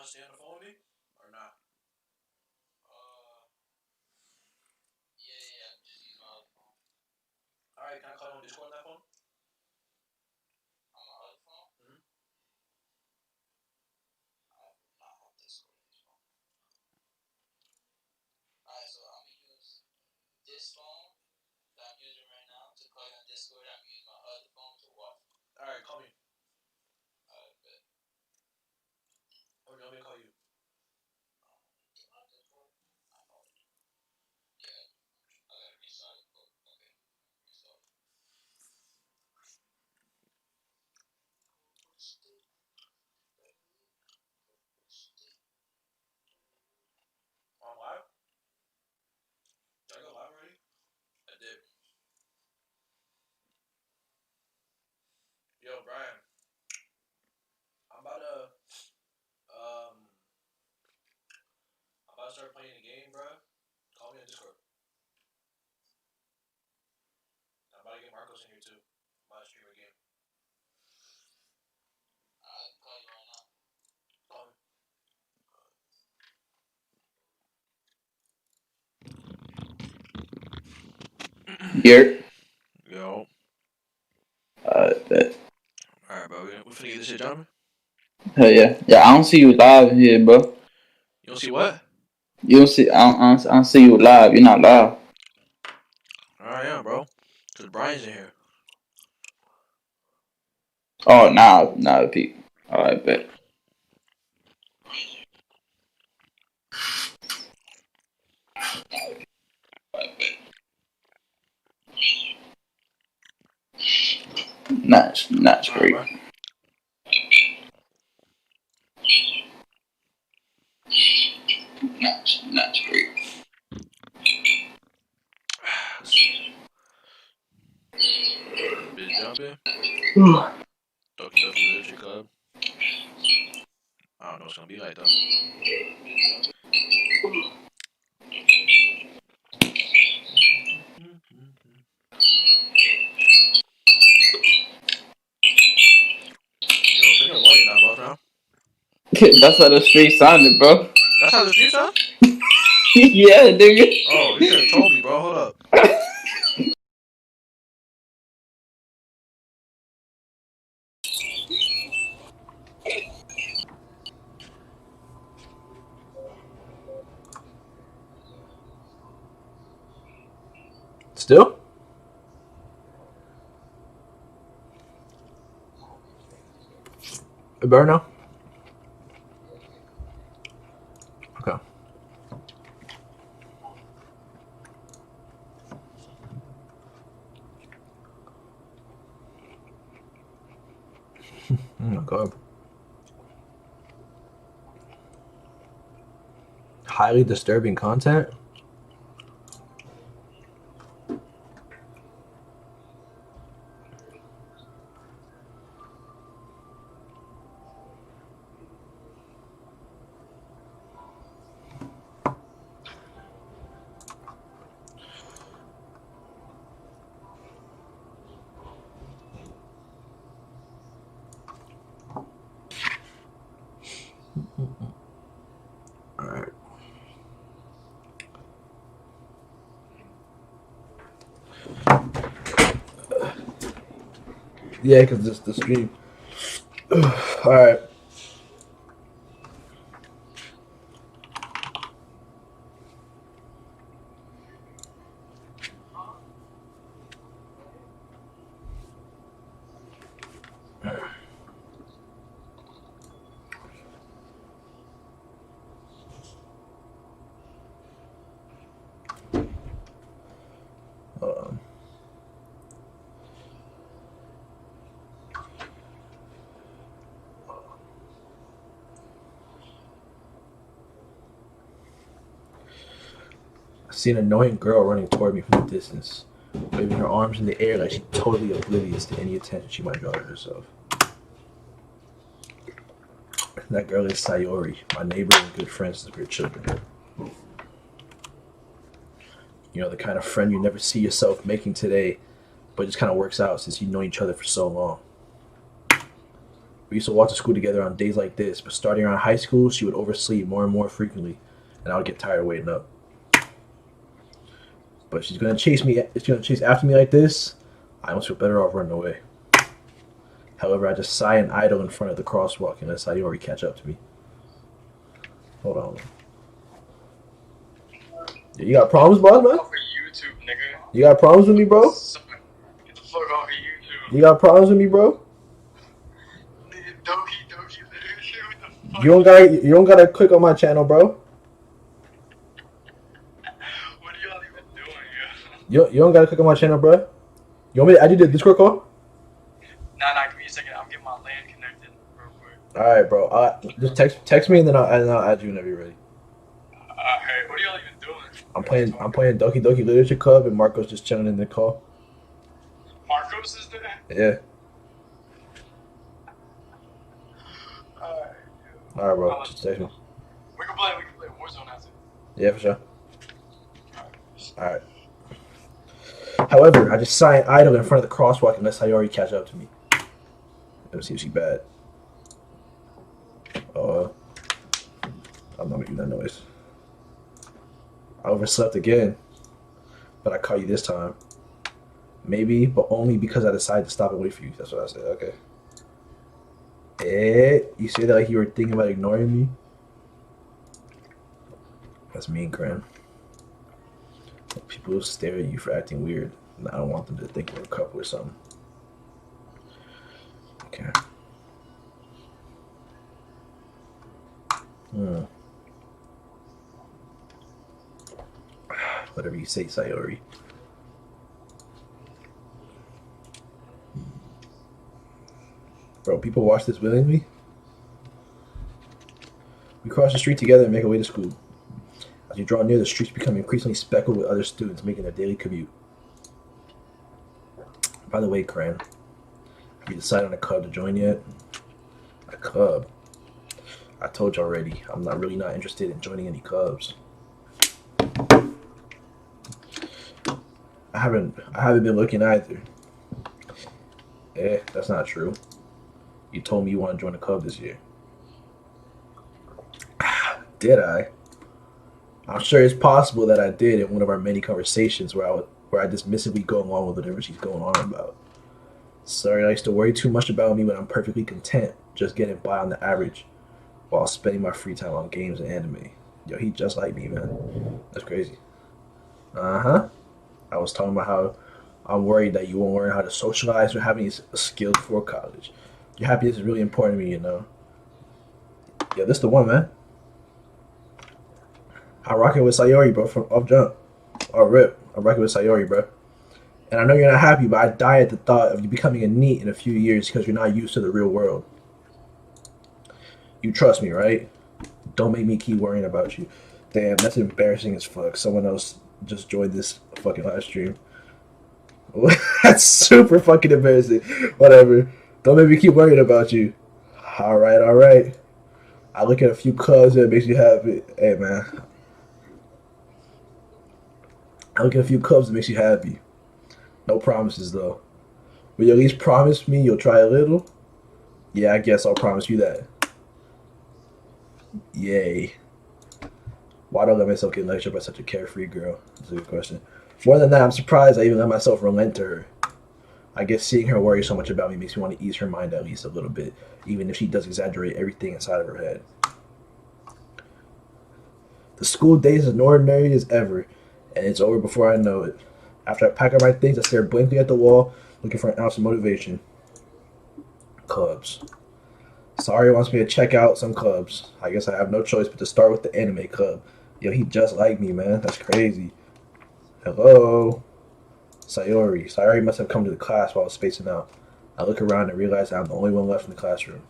to stay on the phone with me or not? Yeah. Just use my other phone. All right, can I call you on Discord on that phone? On my other phone? Mm-hmm. I do not have Discord on this phone. All right, so I'm gonna use this phone that I'm using right now to call you on Discord. I'm gonna use my other phone to watch. All right, call me. All right, bet. Or do you want me to call you? On live? Did I go live already? I did. Yo, Brian. I'm about to start playing a game, bro. Call me on Discord. I'm about to get Marcos in here too. I'm about to stream a game. I'll call you right now. Call me. Here. Yo. Bet. Alright, bro. We finna get this shit, gentlemen. Hell yeah. Yeah, I don't see you live here, bro. You don't see what? You don't see. I don't see you live. You're not live. I am, bro. Cause Brian's in here. Oh, now, Pete. All right, bet. Nice, great. Right, Nice, great. Bitch jumping. Doki Doki Literature Club. I don't know what's gonna be like though. Yo, turn your volume down, boss, now. That's how the street sounded, bro. That's how the street sound? Yeah, nigga. Oh, you should have told me, bro. Hold up. Still? Better now? Okay. Oh my god. Highly disturbing content? Alright. Yeah, because this the stream. Alright. I see an annoying girl running toward me from a distance, waving her arms in the air like she's totally oblivious to any attention she might draw to herself. That girl is Sayori, my neighbor and good friend since we were children. You know, the kind of friend you never see yourself making today, but it just kind of works out since you've known each other for so long. We used to walk to school together on days like this, but starting around high school, she would oversleep more and more frequently, and I would get tired of waiting up. But she's gonna chase me. She's gonna chase after me like this. I almost feel better off running away. However, I just sigh and idle in front of the crosswalk and let Sayori catch up to me. Hold on. You got problems, boss, man? Off of YouTube, nigga. You got problems with me, bro? Get the fuck off of YouTube. You got problems with me, bro? Nigga, Doki Doki, literally, what the fuck? You don't gotta click on my channel, bro. What are y'all even doing, yo? You don't gotta click on my channel, bro. You want me to add you to the Discord call? Nah, give me a second. I'm getting my LAN connected real quick. All right, bro. Just text me and then I'll add you whenever you're ready. Alright, what are y'all even doing? I'm playing Doki Doki Literature Club and Marco's just chilling in the call. Marcos is there? Yeah. Alright. All right, bro. Just text me. We can play Warzone after. Yeah, for sure. All right. However, I just sigh and idle in front of the crosswalk and let Sayori catch up to me. Let me see if she's bad. I'm not making that noise. I overslept again, but I caught you this time. Maybe, but only because I decided to stop and wait for you. That's what I said. Okay. You say that like you were thinking about ignoring me? That's mean, Karen. People stare at you for acting weird. And I don't want them to think we're a couple or something. Okay. Whatever you say, Sayori. Bro, people watch this willingly? We cross the street together and make our way to school. As you draw near, the streets become increasingly speckled with other students making their daily commute. By the way, Karen, have you decided on a club to join yet? A club? I told you already, I'm really not interested in joining any clubs. I haven't been looking either. That's not true. You told me you want to join a club this year. Did I? I'm sure it's possible that I did in one of our many conversations where I dismissively go along with whatever she's going on about. Sorry, I used to worry too much about me when I'm perfectly content just getting by on the average while spending my free time on games and anime. Yo, he just like me, man. That's crazy. Uh-huh. I was talking about how I'm worried that you won't learn how to socialize or have any skills for college. Your happiness is really important to me, you know. Yeah, this the one, man. I'm rocking with Sayori, bro, from off jump. Oh, rip. I'm rocking with Sayori, bro. And I know you're not happy, but I die at the thought of you becoming a NEET in a few years because you're not used to the real world. You trust me, right? Don't make me keep worrying about you. Damn, that's embarrassing as fuck. Someone else just joined this fucking live stream. That's super fucking embarrassing. Whatever. Don't make me keep worrying about you. Alright. I look at a few clubs that makes you happy. Hey, man. I look at a few clubs that makes you happy. No promises, though. Will you at least promise me you'll try a little? Yeah, I guess I'll promise you that. Yay. Why do I let myself get lectured by such a carefree girl? That's a good question. More than that, I'm surprised I even let myself relent to her. I guess seeing her worry so much about me makes me want to ease her mind at least a little bit, even if she does exaggerate everything inside of her head. The school day is as ordinary as ever, and it's over before I know it. After I pack up my things, I stare blankly at the wall, looking for an ounce of motivation. Clubs. Sorry wants me to check out some clubs. I guess I have no choice but to start with the anime club. Yo, he just like me, man. That's crazy. Hello? Sayori. Sayori must have come to the class while I was spacing out. I look around and realize I'm the only one left in the classroom.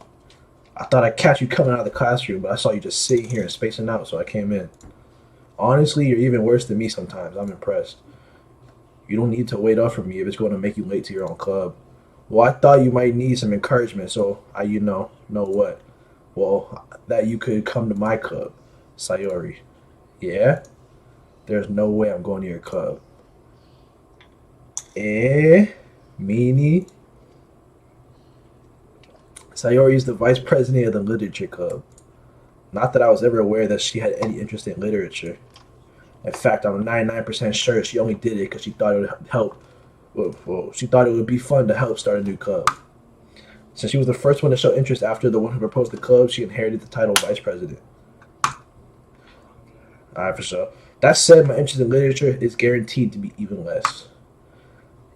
I thought I'd catch you coming out of the classroom, but I saw you just sitting here and spacing out, so I came in. Honestly, you're even worse than me sometimes. I'm impressed. You don't need to wait up for me if it's going to make you late to your own club. Well, I thought you might need some encouragement, so I, know what? Well, that you could come to my club. Sayori. Yeah? There's no way I'm going to your club. Meanie? Sayori is the vice president of the literature club. Not that I was ever aware that she had any interest in literature. In fact, I'm 99% sure she only did it because she thought it would help. Well, she thought it would be fun to help start a new club. Since she was the first one to show interest after the one who proposed the club, she inherited the title of vice president. Alright, for sure. That said, my interest in literature is guaranteed to be even less.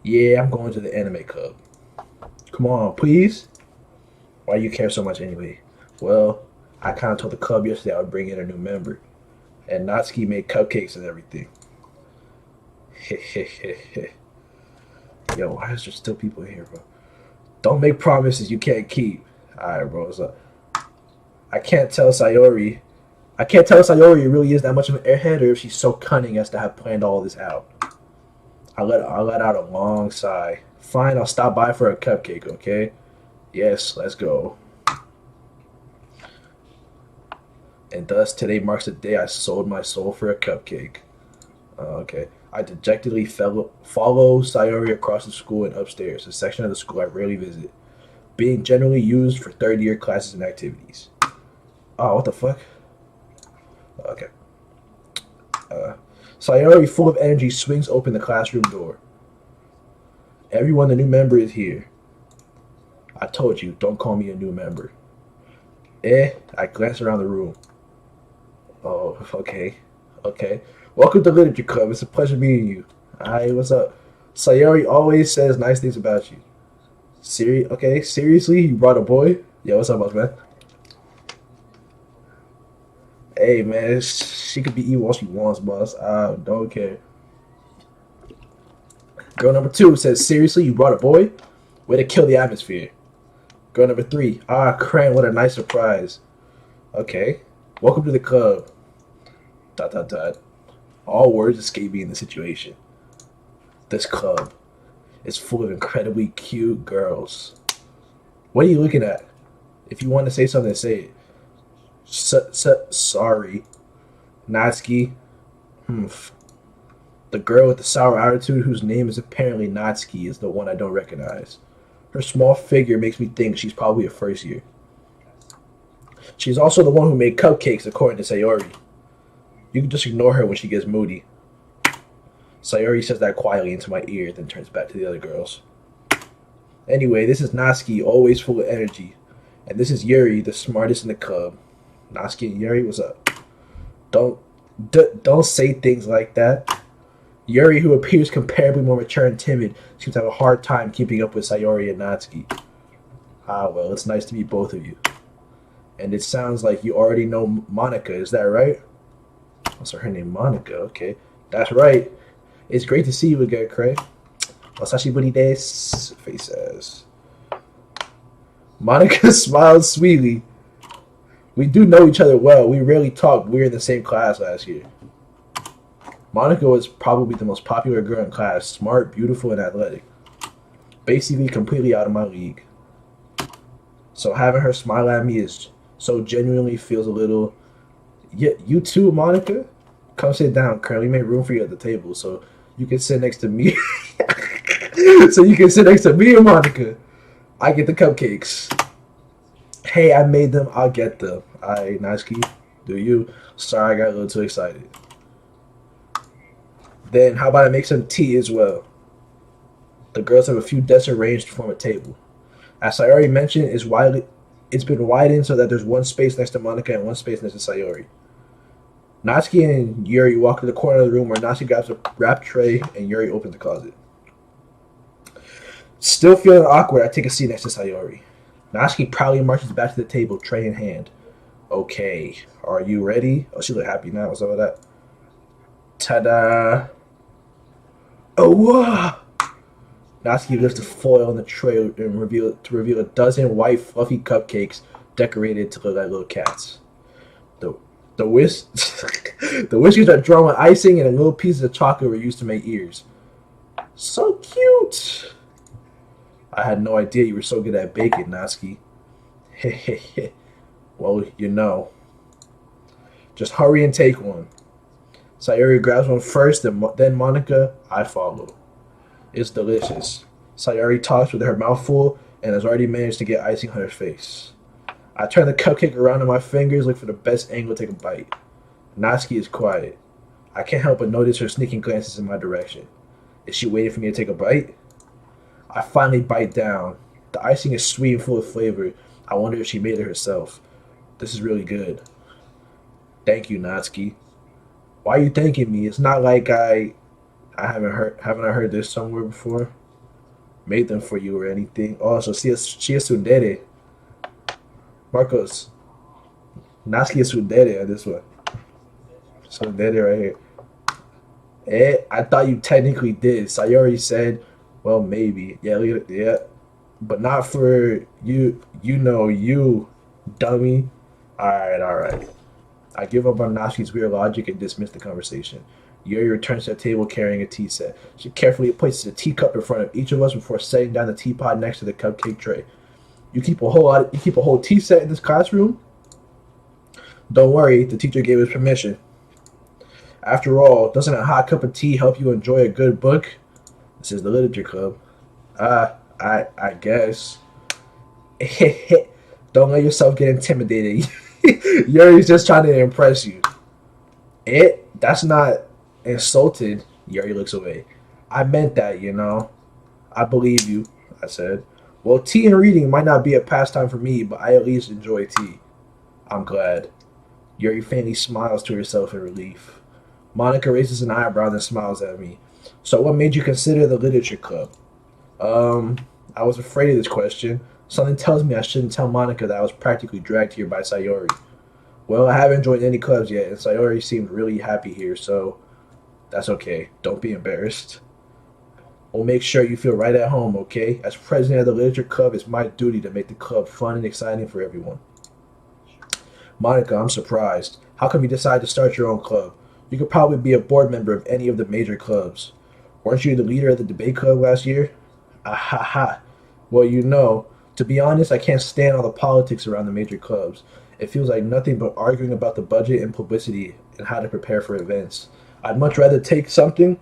Yeah, I'm going to the anime club. Come on, please. Why do you care so much anyway? Well, I kind of told the club yesterday I would bring in a new member. And Natsuki made cupcakes and everything. Yo, why is there still people here, bro? Don't make promises you can't keep. Alright, bro. So I can't tell Sayori. I can't tell Sayori really is that much of an airhead or if she's so cunning as to have planned all this out. I let out a long sigh. Fine, I'll stop by for a cupcake, okay? Yes, let's go. And thus, today marks the day I sold my soul for a cupcake. Okay. I dejectedly follow Sayori across the school and upstairs, a section of the school I rarely visit, being generally used for third-year classes and activities. Oh, what the fuck? Okay. Sayori, full of energy, swings open the classroom door. Everyone, the new member is here. I told you, don't call me a new member. I glance around the room. Oh, okay. Welcome to Literature Club. It's a pleasure meeting you. Hi, what's up? Sayori always says nice things about you. Seriously? You brought a boy? Yo, what's up, boss man? Hey, man, she could be evil all she wants, boss. I don't care. Girl number 2 says, seriously, you brought a boy? Way to kill the atmosphere. Girl number 3, cram, what a nice surprise. Okay. Welcome to the club. ... All words escape me in the situation. This club is full of incredibly cute girls. What are you looking at? If you want to say something, say it. Sorry. Natsuki. The girl with the sour attitude whose name is apparently Natsuki is the one I don't recognize. Her small figure makes me think she's probably a first year. She's also the one who made cupcakes, according to Sayori. You can just ignore her when she gets moody. Sayori says that quietly into my ear, then turns back to the other girls. Anyway, this is Natsuki, always full of energy. And this is Yuri, the smartest in the club. Natsuki and Yuri, what's up? Don't say things like that. Yuri, who appears comparably more mature and timid, seems to have a hard time keeping up with Sayori and Natsuki. Well, it's nice to meet both of you. And it sounds like you already know Monica, is that right? Also, her name Monica, okay. That's right. It's great to see you again, Craig. Osashiburi desu, face says. Monica smiled sweetly. We do know each other well. We rarely talk. We were in the same class last year. Monica was probably the most popular girl in class. Smart, beautiful, and athletic. Basically completely out of my league. So having her smile at me is so genuinely feels a little... Yeah, you too, Monica? Come sit down, Kurt. We made room for you at the table, so you can sit next to me. So you can sit next to me and Monica. I get the cupcakes. Hey, I made them. I'll get them. Alright, Natsuki. Do you? Sorry, I got a little too excited. Then, how about I make some tea as well? The girls have a few desks arranged to form a table. As I already mentioned, it's been widened so that there's one space next to Monica and one space next to Sayori. Natsuki and Yuri walk to the corner of the room where Natsuki grabs a wrap tray and Yuri opens the closet. Still feeling awkward, I take a seat next to Sayori. Natsuki proudly marches back to the table, tray in hand. Okay, are you ready? Oh, she look happy now. What's up with that? Ta-da! Oh, wow! Natsuki lifts the foil on the tray and reveal a dozen white, fluffy cupcakes decorated to look like little cats. The whiskers are drawn with icing, and a little pieces of chocolate were used to make ears. So cute! I had no idea you were so good at baking, Natsuki. Hehehe. Well, you know. Just hurry and take one. Sayori grabs one first, then Monica. I follow. It's delicious. Sayori talks with her mouth full, and has already managed to get icing on her face. I turn the cupcake around in my fingers, look for the best angle to take a bite. Natsuki is quiet. I can't help but notice her sneaking glances in my direction. Is she waiting for me to take a bite? I finally bite down. The icing is sweet and full of flavor. I wonder if she made it herself. This is really good. Thank you, Natsuki. Why are you thanking me? It's not like I haven't I heard this somewhere before? Made them for you or anything. Oh, so she is tsundere. Marcos, Natsuki is tsundere on this one. Tsundere right here. I thought you technically did. Sayori said, well, maybe. Yeah, look at it. Yeah. But not for you. You know, you dummy. All right. I give up on Natsuki's weird logic and dismiss the conversation. Yuri returns to the table carrying a tea set. She carefully places a teacup in front of each of us before setting down the teapot next to the cupcake tray. You keep a whole tea set in this classroom? Don't worry, the teacher gave us permission. After all, doesn't a hot cup of tea help you enjoy a good book? This is the literature club. I guess. Don't let yourself get intimidated. Yuri's just trying to impress you. That's not insulted. Yuri looks away. I meant that, you know. I believe you, I said. Well, tea and reading might not be a pastime for me, but I at least enjoy tea. I'm glad. Yuri faintly smiles to herself in relief. Monica raises an eyebrow and smiles at me. So what made you consider the literature club? I was afraid of this question. Something tells me I shouldn't tell Monica that I was practically dragged here by Sayori. Well, I haven't joined any clubs yet, and Sayori seemed really happy here, so that's okay. Don't be embarrassed. We'll make sure you feel right at home, okay? As president of the literature club, it's my duty to make the club fun and exciting for everyone. Monica, I'm surprised. How come you decided to start your own club? You could probably be a board member of any of the major clubs. Weren't you the leader of the debate club last year? Ah ha ha. Well, you know, to be honest, I can't stand all the politics around the major clubs. It feels like nothing but arguing about the budget and publicity and how to prepare for events. I'd much rather take something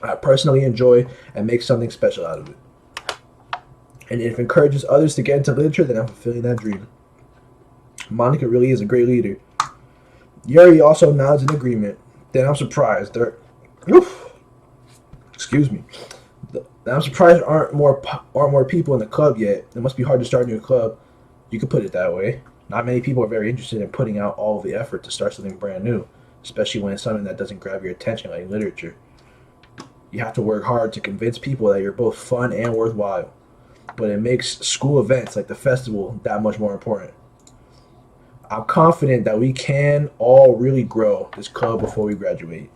I personally enjoy and make something special out of it. And if it encourages others to get into literature, then I'm fulfilling that dream. Monica really is a great leader. Yuri also nods in agreement. Then I'm surprised excuse me. Then I'm surprised there aren't more people in the club yet. It must be hard to start a new club. You could put it that way. Not many people are very interested in putting out all of the effort to start something brand new, especially when it's something that doesn't grab your attention like literature. You have to work hard to convince people that you're both fun and worthwhile. But it makes school events like the festival that much more important. I'm confident that we can all really grow this club before we graduate.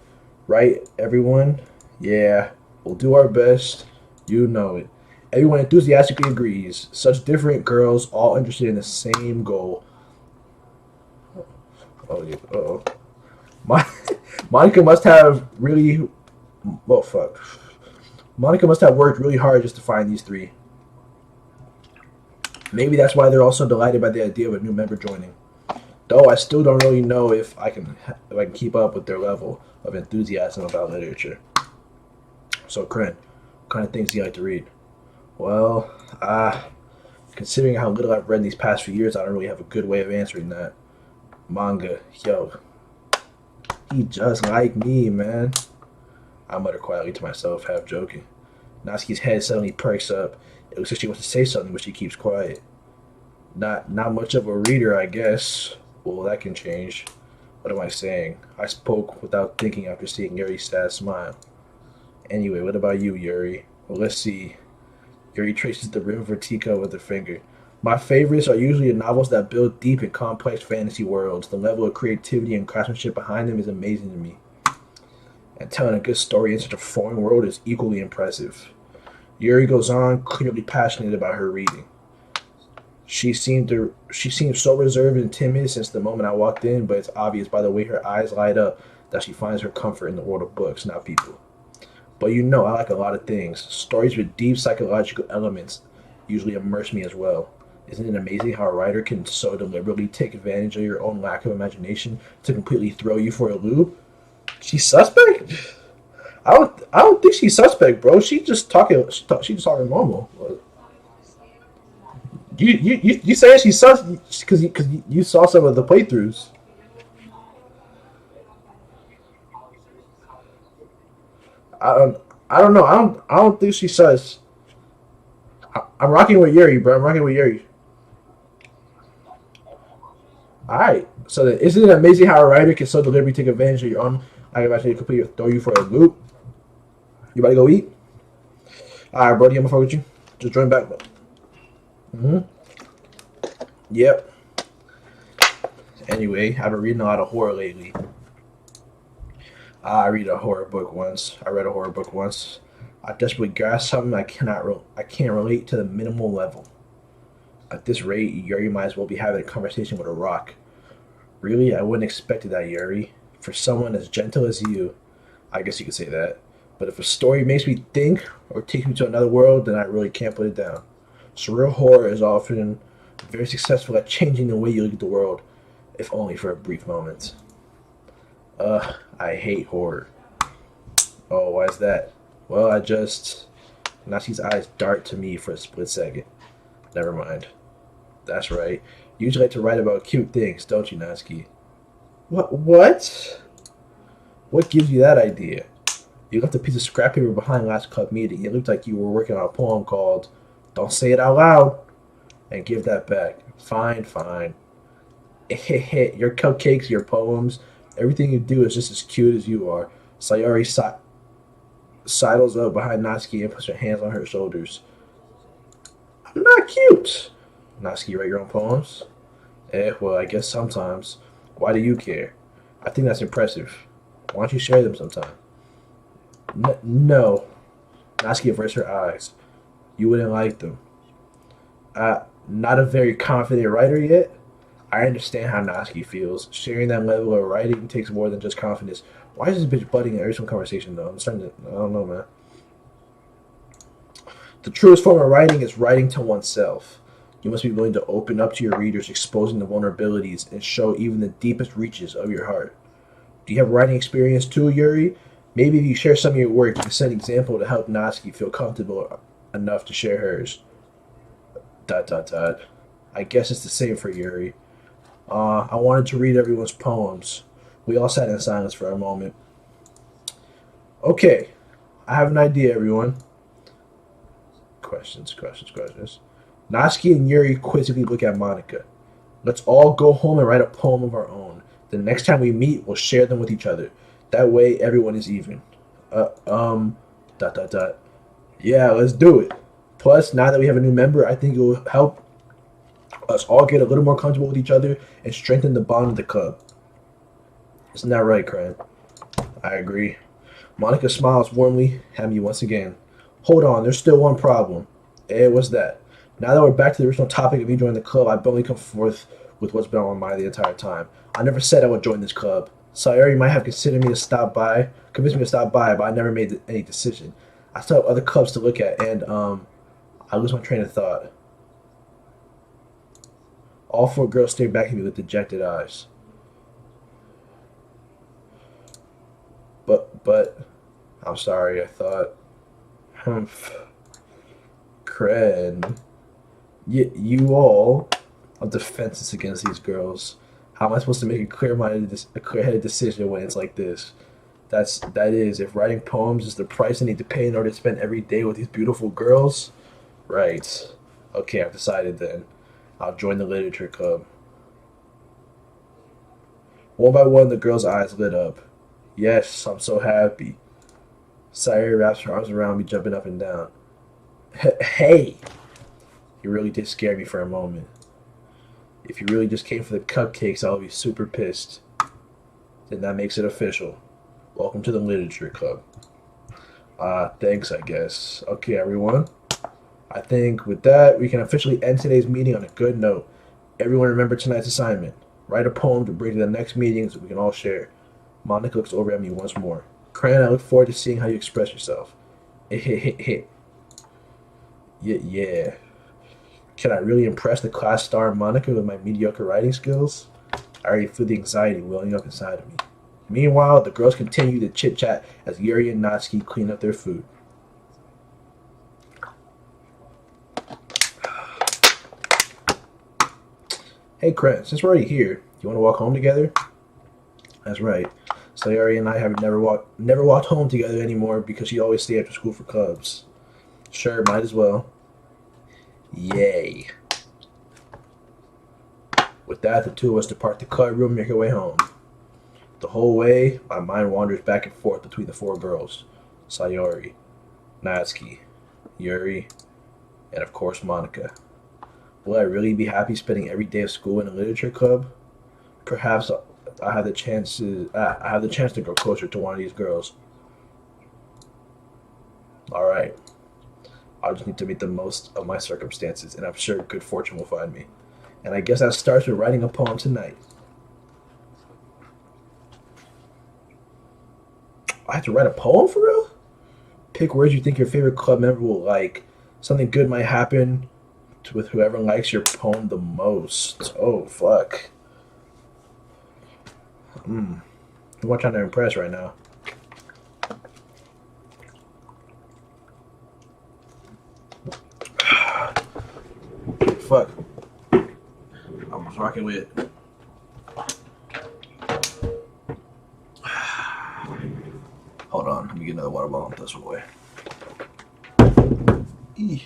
Right, everyone? Yeah, we'll do our best. You know it. Everyone enthusiastically agrees. Such different girls, all interested in the same goal. Oh, yeah. Uh-oh. Monica must have really... Well, fuck. Monica must have worked really hard just to find these three. Maybe that's why they're all so delighted by the idea of a new member joining. Though I still don't really know if I can keep up with their level of enthusiasm about literature. So, Kren, what kind of things do you like to read? Well, considering how little I've read in these past few years, I don't really have a good way of answering that. Manga, yo. He just like me, man. I mutter quietly to myself, half joking. Natsuki's head suddenly perks up. It looks like she wants to say something, but she keeps quiet. Not much of a reader, I guess. Well, that can change. What am I saying? I spoke without thinking after seeing Yuri's sad smile. Anyway, what about you, Yuri? Well, let's see. Yuri traces the rim of her teacup with her finger. My favorites are usually the novels that build deep and complex fantasy worlds. The level of creativity and craftsmanship behind them is amazing to me. And telling a good story in such a foreign world is equally impressive. Yuri goes on, clearly passionate about her reading. She seemed so reserved and timid since the moment I walked in, but it's obvious by the way her eyes light up that she finds her comfort in the world of books, not people. But you know, I like a lot of things. Stories with deep psychological elements usually immerse me as well. Isn't it amazing how a writer can so deliberately take advantage of your own lack of imagination to completely throw you for a loop? She's suspect? I don't think she's suspect, bro. She's just talking normal. You saying she sucks because you saw some of the playthroughs. I don't know. I don't think she sucks. I'm rocking with Yuri, bro. I'm rocking with Yuri. All right. So then, isn't it amazing how a writer can so deliberately take advantage of your own? I can actually completely throw you for a loop. You about to go eat? All right, Brody. I'm gonna fuck with you. Just join back. Mm-hmm. Yep. Anyway, I've been reading a lot of horror lately. I read a horror book once. I read a horror book once. I desperately grasped something I can't relate to the minimal level. At this rate, Yuri might as well be having a conversation with a rock. Really, I wouldn't expect that, Yuri. For someone as gentle as you, I guess you could say that. But if a story makes me think or takes me to another world, then I really can't put it down. Surreal horror is often very successful at changing the way you look at the world, if only for a brief moment. I hate horror. Oh, why is that? Well, I just. Natsuki's eyes dart to me for a split second. Never mind. That's right. You usually like to write about cute things, don't you, Natsuki? What? What? What gives you that idea? You left a piece of scrap paper behind last club meeting. It looked like you were working on a poem called Don't Say It Out Loud. And give that back. Fine, fine. Your cupcakes, your poems, everything you do is just as cute as you are. Sayori sidles up behind Natsuki and puts her hands on her shoulders. I'm not cute. Natsuki, write your own poems? Well, I guess sometimes. Why do you care? I think that's impressive. Why don't you share them sometime? No. Natsuki averts her eyes. You wouldn't like them. Not a very confident writer yet? I understand how Natsuki feels. Sharing that level of writing takes more than just confidence. Why is this bitch butting in every single conversation, though? I'm starting to. I don't know, man. The truest form of writing is writing to oneself. You must be willing to open up to your readers, exposing the vulnerabilities, and show even the deepest reaches of your heart. Do you have writing experience too, Yuri? Maybe if you share some of your work, you can set an example to help Natsuki feel comfortable enough to share hers. ... I guess it's the same for Yuri. I wanted to read everyone's poems. We all sat in silence for a moment. Okay, I have an idea, everyone. Questions. Natsuki and Yuri quizzically look at Monica. Let's all go home and write a poem of our own. The next time we meet, we'll share them with each other. That way, everyone is even. Uh, um, ... Yeah, let's do it. Plus, now that we have a new member, I think it will help us all get a little more comfortable with each other and strengthen the bond of the club. Isn't that right, Cran? I agree. Monica smiles warmly at me once again. Hold on, there's still one problem. What's that? Now that we're back to the original topic of me joining the club, I've only come forth with what's been on my mind the entire time. I never said I would join this club. Sayori might have convinced me to stop by, but I never made any decision. I still have other clubs to look at, and I lose my train of thought. All four girls stare back at me with dejected eyes. But, I'm sorry, I thought. Humph. Cred. You all are defenseless against these girls. How am I supposed to make a clear-headed decision when it's like this? That is, if writing poems is the price I need to pay in order to spend every day with these beautiful girls, right? Okay, I've decided then. I'll join the literature club. One by one, the girl's eyes lit up. Yes, I'm so happy. Sayori wraps her arms around me, jumping up and down. Hey! You really did scare me for a moment. If you really just came for the cupcakes, I'll be super pissed. Then that makes it official. Welcome to the literature club. Thanks, I guess. Okay, everyone. I think with that, we can officially end today's meeting on a good note. Everyone remember tonight's assignment. Write a poem to bring to the next meeting so we can all share. Monica looks over at me once more. Cran, I look forward to seeing how you express yourself. Yeah. Can I really impress the class star Monica with my mediocre writing skills? I already feel the anxiety welling up inside of me. Meanwhile, the girls continue to chit-chat as Yuri and Natsuki clean up their food. Hey, Krent, since we're already here, you want to walk home together? That's right. Sayori and I have never walked home together anymore because she always stayed after school for clubs. Sure, might as well. Yay. With that, the two of us depart the club room and make our way home. The whole way, my mind wanders back and forth between the four girls Sayori, Natsuki, Yuri, and of course Monica. Will I really be happy spending every day of school in a literature club? Perhaps I have the chance to grow closer to one of these girls. All right, I just need to make the most of my circumstances, and I'm sure good fortune will find me. And I guess that starts with writing a poem tonight. I have to write a poem for real? Pick words you think your favorite club member will like. Something good might happen with whoever likes your poem the most. Oh, fuck. Who am I trying to impress right now? Fuck. I'm rocking with. Hold on, let me get another water bottle and throw this away. Eeh.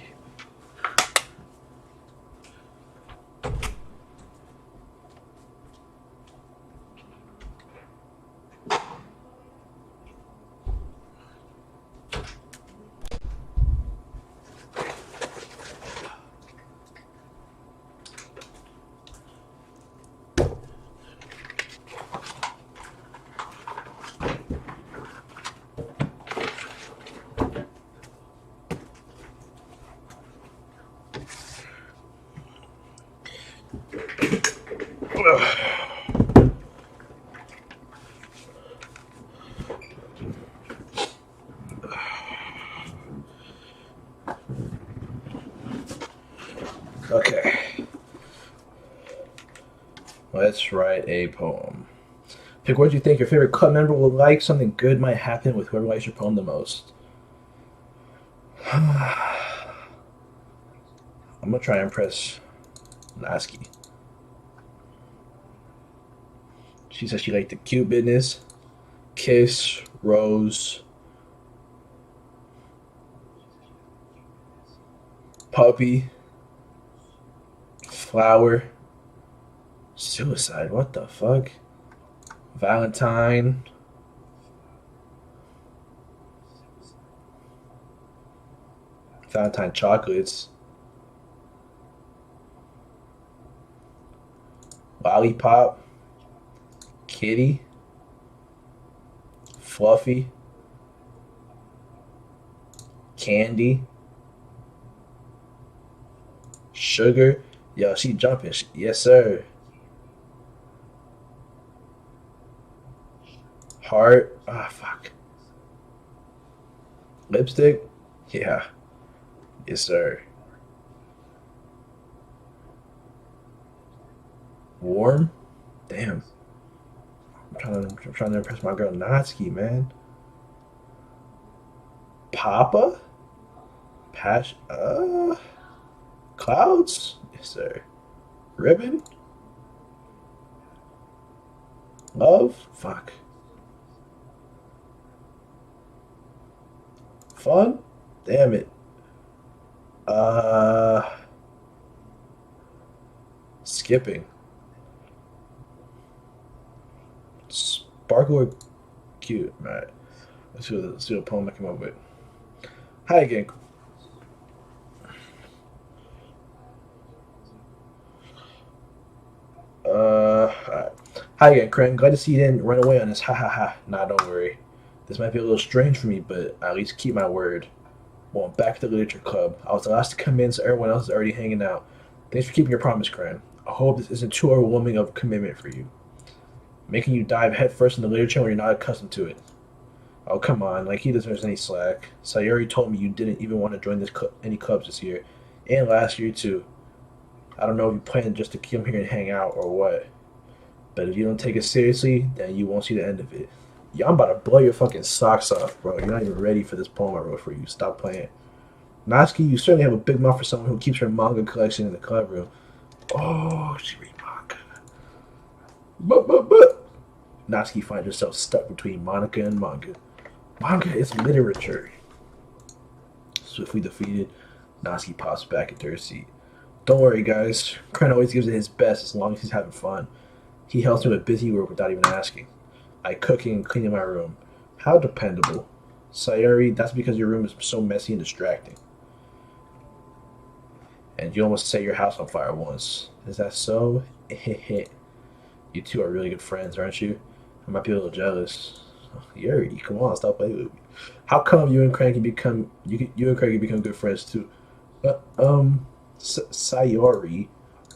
Okay. Let's write a poem. Pick words you think your favorite club member will like. Something good might happen with whoever likes your poem the most. I'm gonna try and impress Lasky. She said she liked the cute business, kiss, rose, puppy, flower, suicide. What the fuck? Valentine, Valentine chocolates, lollipop, kitty, fluffy, candy, sugar. Yo, she jumping. Yes, sir. Heart. Ah, fuck. Lipstick. Yeah. Yes, sir. Warm. Damn. I'm trying to impress my girl Natsuki, man. Papa. Passion. Clouds. Yes, sir. Ribbon. Love. Fuck. Fun. Damn it. Uh. Skipping. Sparkle or cute. Alright. Let's see what poem I come up with. Hi again. Alright. Hi again, Craig. Glad to see you didn't run away on this. Ha ha ha. Nah, don't worry. This might be a little strange for me, but I at least keep my word. Well, back to the literature club. I was the last to come in, so everyone else is already hanging out. Thanks for keeping your promise, Cran. I hope this isn't too overwhelming of a commitment for you. Making you dive headfirst into literature when you're not accustomed to it. Oh, come on. Like, he deserves any slack. Sayori told me you didn't even want to join any clubs this year. And last year, too. I don't know if you plan just to come here and hang out or what. But if you don't take it seriously, then you won't see the end of it. Yo, I'm about to blow your fucking socks off, bro. You're not even ready for this poem I wrote for you. Stop playing. Natsuki, you certainly have a big mouth for someone who keeps her manga collection in the club room. Oh, she read manga. But. Natsuki finds herself stuck between Monica and manga. Manga is literature. Swiftly defeated, Natsuki pops back into her seat. Don't worry, guys. Kren always gives it his best as long as he's having fun. He helps me with busy work without even asking. Like cooking and cleaning my room. How dependable. Sayori, that's because your room is so messy and distracting. And you almost set your house on fire once. Is that so? You two are really good friends, aren't you? I might be a little jealous. Yuri, come on, stop playing with me. How come you and Craig can become you and Craig can become good friends too? Sayori.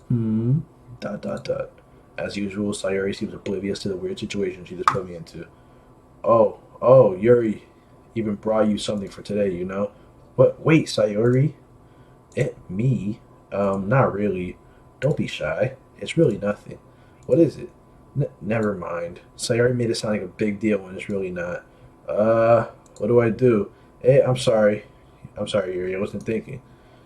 Hmm. Dot dot dot. As usual, Sayori seems oblivious to the weird situation she just put me into. Oh, Yuri even brought you something for today, you know? What? Wait, Sayori? Me? Not really. Don't be shy. It's really nothing. What is it? Never mind. Sayori made it sound like a big deal when it's really not. What do I do? Hey, I'm sorry. I'm sorry, Yuri. I wasn't thinking.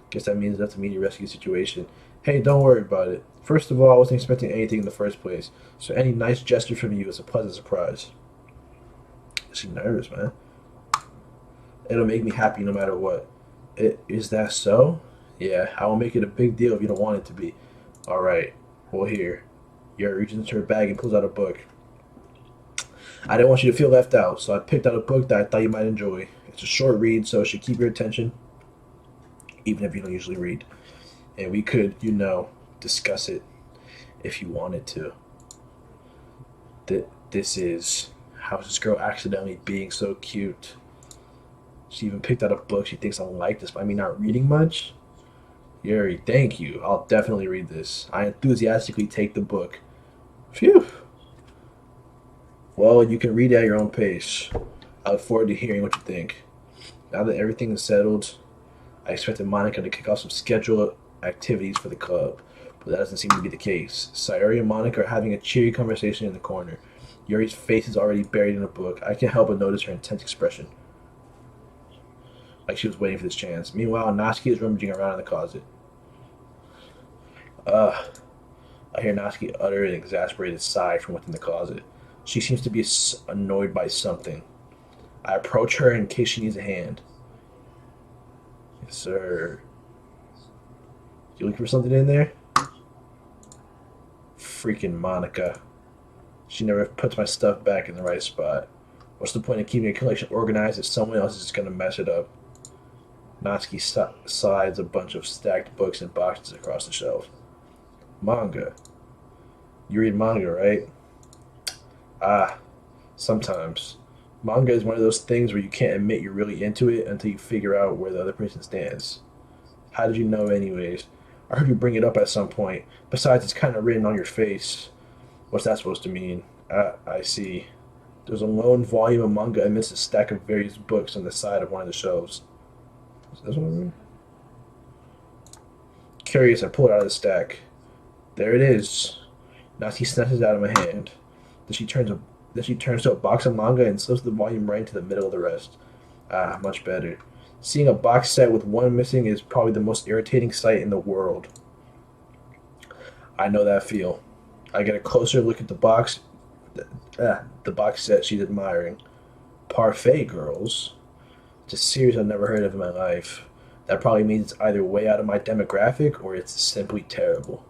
Guess that means that's a media rescue situation. Hey, don't worry about it. First of all, I wasn't expecting anything in the first place, so any nice gesture from you is a pleasant surprise. She's nervous, man. It'll make me happy no matter what. Is that so? Yeah, I will make it a big deal if you don't want it to be. Alright, well, here. Yuri reaches into her bag and pulls out a book. I didn't want you to feel left out, so I picked out a book that I thought you might enjoy. It's a short read, so it should keep your attention, even if you don't usually read. And we could, discuss it if you wanted to. This is How's This Girl Accidentally Being So Cute? She even picked out a book she thinks I'll like despite me not reading much. Yuri, thank you. I'll definitely read this. I enthusiastically take the book. Phew. Well, you can read it at your own pace. I look forward to hearing what you think. Now that everything is settled, I expected Monica to kick off some scheduled activities for the club, but that doesn't seem to be the case. Sayori and Monica are having a cheery conversation in the corner. Yuri's face is already buried in a book. I can't help but notice her intense expression, like she was waiting for this chance. Meanwhile, Natsuki is rummaging around in the closet. Ugh. I hear Natsuki utter an exasperated sigh from within the closet. She seems to be annoyed by something. I approach her in case she needs a hand. Yes, sir. You looking for something in there? Freaking Monica. She never puts my stuff back in the right spot. What's the point of keeping a collection organized if someone else is just going to mess it up? Natsuki slides a bunch of stacked books and boxes across the shelf. Manga. You read manga, right? Ah, sometimes. Manga is one of those things where you can't admit you're really into it until you figure out where the other person stands. How did you know, anyways? I heard you bring it up at some point. Besides, it's kind of written on your face. What's that supposed to mean? I see. There's a lone volume of manga amidst a stack of various books on the side of one of the shelves. Is that what I mean? Curious, I pull it out of the stack. There it is. Natsuki snatches it out of my hand. Then she turns to a box of manga and slips the volume right into the middle of the rest. Ah, much better. Seeing a box set with one missing is probably the most irritating sight in the world. I know that feel. I get a closer look at the box set she's admiring. Parfait Girls. It's a series I've never heard of in my life. That probably means it's either way out of my demographic or it's simply terrible.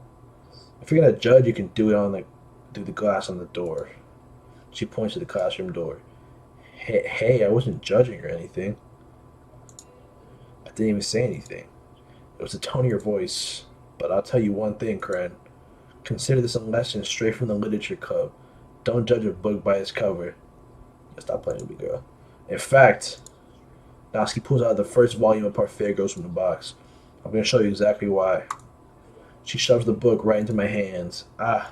If you're gonna judge, you can do it through the glass on the door. She points to the classroom door. Hey, I wasn't judging or anything. I didn't even say anything. It was the tone of your voice. But I'll tell you one thing, Kren. Consider this a lesson straight from the literature club. Don't judge a book by its cover. Stop playing with me, girl. In fact, Natsuki pulls out the first volume of Parfait Girls from the box. I'm going to show you exactly why. She shoves the book right into my hands. I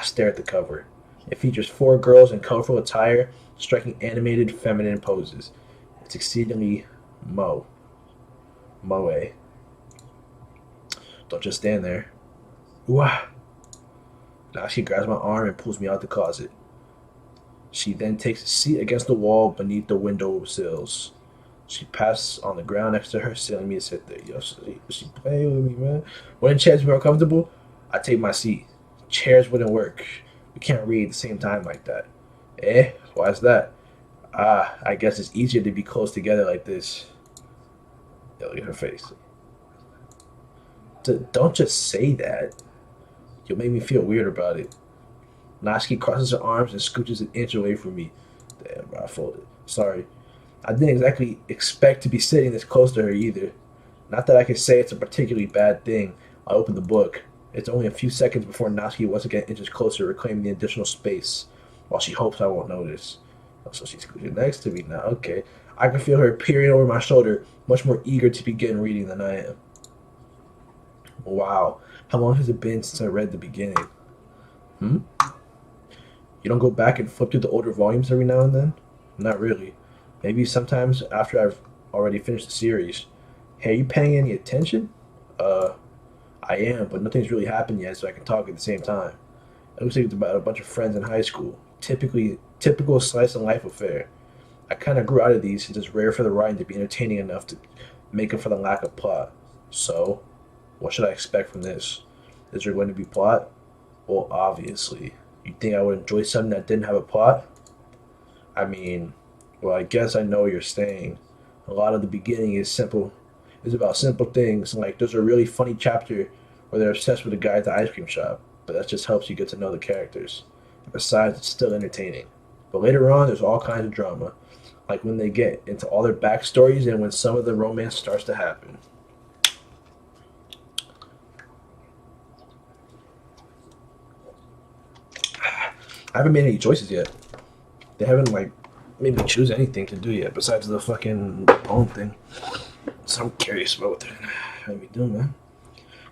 stare at the cover. It features 4 girls in colorful attire, striking animated feminine poses. It's exceedingly moe. Don't just stand there. Ooh. Now she grabs my arm and pulls me out the closet. She then takes a seat against the wall beneath the window sills. She passes on the ground next to her, telling me to sit there. Yo, she playing with me, man. When chairs be more comfortable, I take my seat. Chairs wouldn't work. We You can't read at the same time like that. Eh? Why's that? Ah, I guess it's easier to be close together like this. Yeah, look at her face. Don't just say that. You'll make me feel weird about it. Natsuki crosses her arms and scooches an inch away from me. Damn, bro, I folded. Sorry. I didn't exactly expect to be sitting this close to her either. Not that I can say it's a particularly bad thing. I open the book. It's only a few seconds before Natsuki once again inches closer, reclaiming the additional space, while she hopes I won't notice. Oh, so she's next to me now. Okay. I can feel her peering over my shoulder, much more eager to begin reading than I am. Wow. How long has it been since I read the beginning? Hmm? You don't go back and flip through the older volumes every now and then? Not really. Maybe sometimes after I've already finished the series. Hey, are you paying any attention? Uh, I am, but nothing's really happened yet, so I can talk at the same time. It looks like it's about a bunch of friends in high school. Typical slice of life affair. I kind of grew out of these since it's rare for the writing to be entertaining enough to make up for the lack of plot. So, what should I expect from this? Is there going to be plot? Well, obviously. You think I would enjoy something that didn't have a plot? I mean, well, I guess I know what you're saying. A lot of the beginning is simple. It's about simple things, like there's a really funny chapter where they're obsessed with the guy at the ice cream shop, but that just helps you get to know the characters. And besides, it's still entertaining. But later on, there's all kinds of drama, like when they get into all their backstories and when some of the romance starts to happen. I haven't made any choices yet. They haven't like made me choose anything to do yet besides the fucking poem thing. So I'm curious about what they're gonna be doing, man.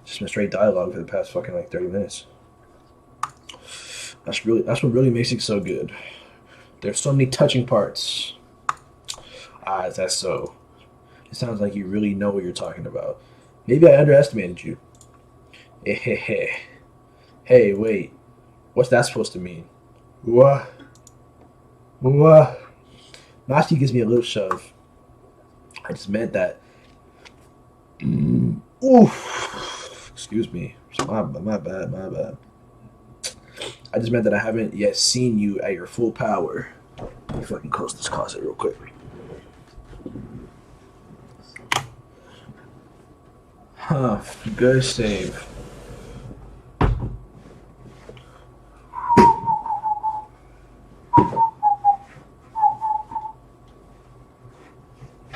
Just been straight dialogue for the past fucking like 30 minutes. That's what really makes it so good. There's so many touching parts. Ah, is that so? It sounds like you really know what you're talking about. Maybe I underestimated you. Hey, wait. What's that supposed to mean? What? What? Nasty gives me a little shove. I just meant that. Oof. Excuse me. My bad. I just meant that I haven't yet seen you at your full power. Let me fucking close this closet real quick. Huh. Good save.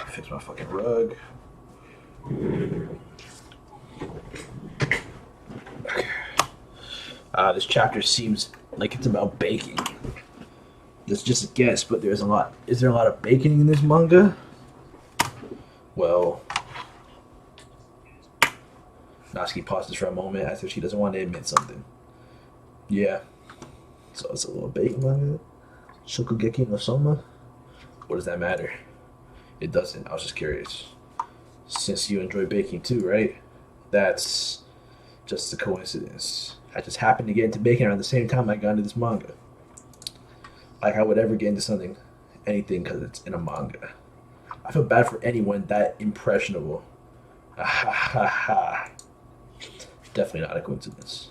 Fix my fucking rug. Okay. This chapter seems like it's about baking. That's just a guess, but there's a lot. Is there a lot of baking in this manga? Well, Natsuki pauses for a moment as if she doesn't want to admit something. Yeah. So it's a little baking manga? Shokugeki no Soma? What does that matter? It doesn't. I was just curious. Since you enjoy baking too, right? That's just a coincidence. I just happened to get into baking around the same time I got into this manga. Like I would ever get into anything because it's in a manga. I feel bad for anyone that impressionable. Definitely not a coincidence.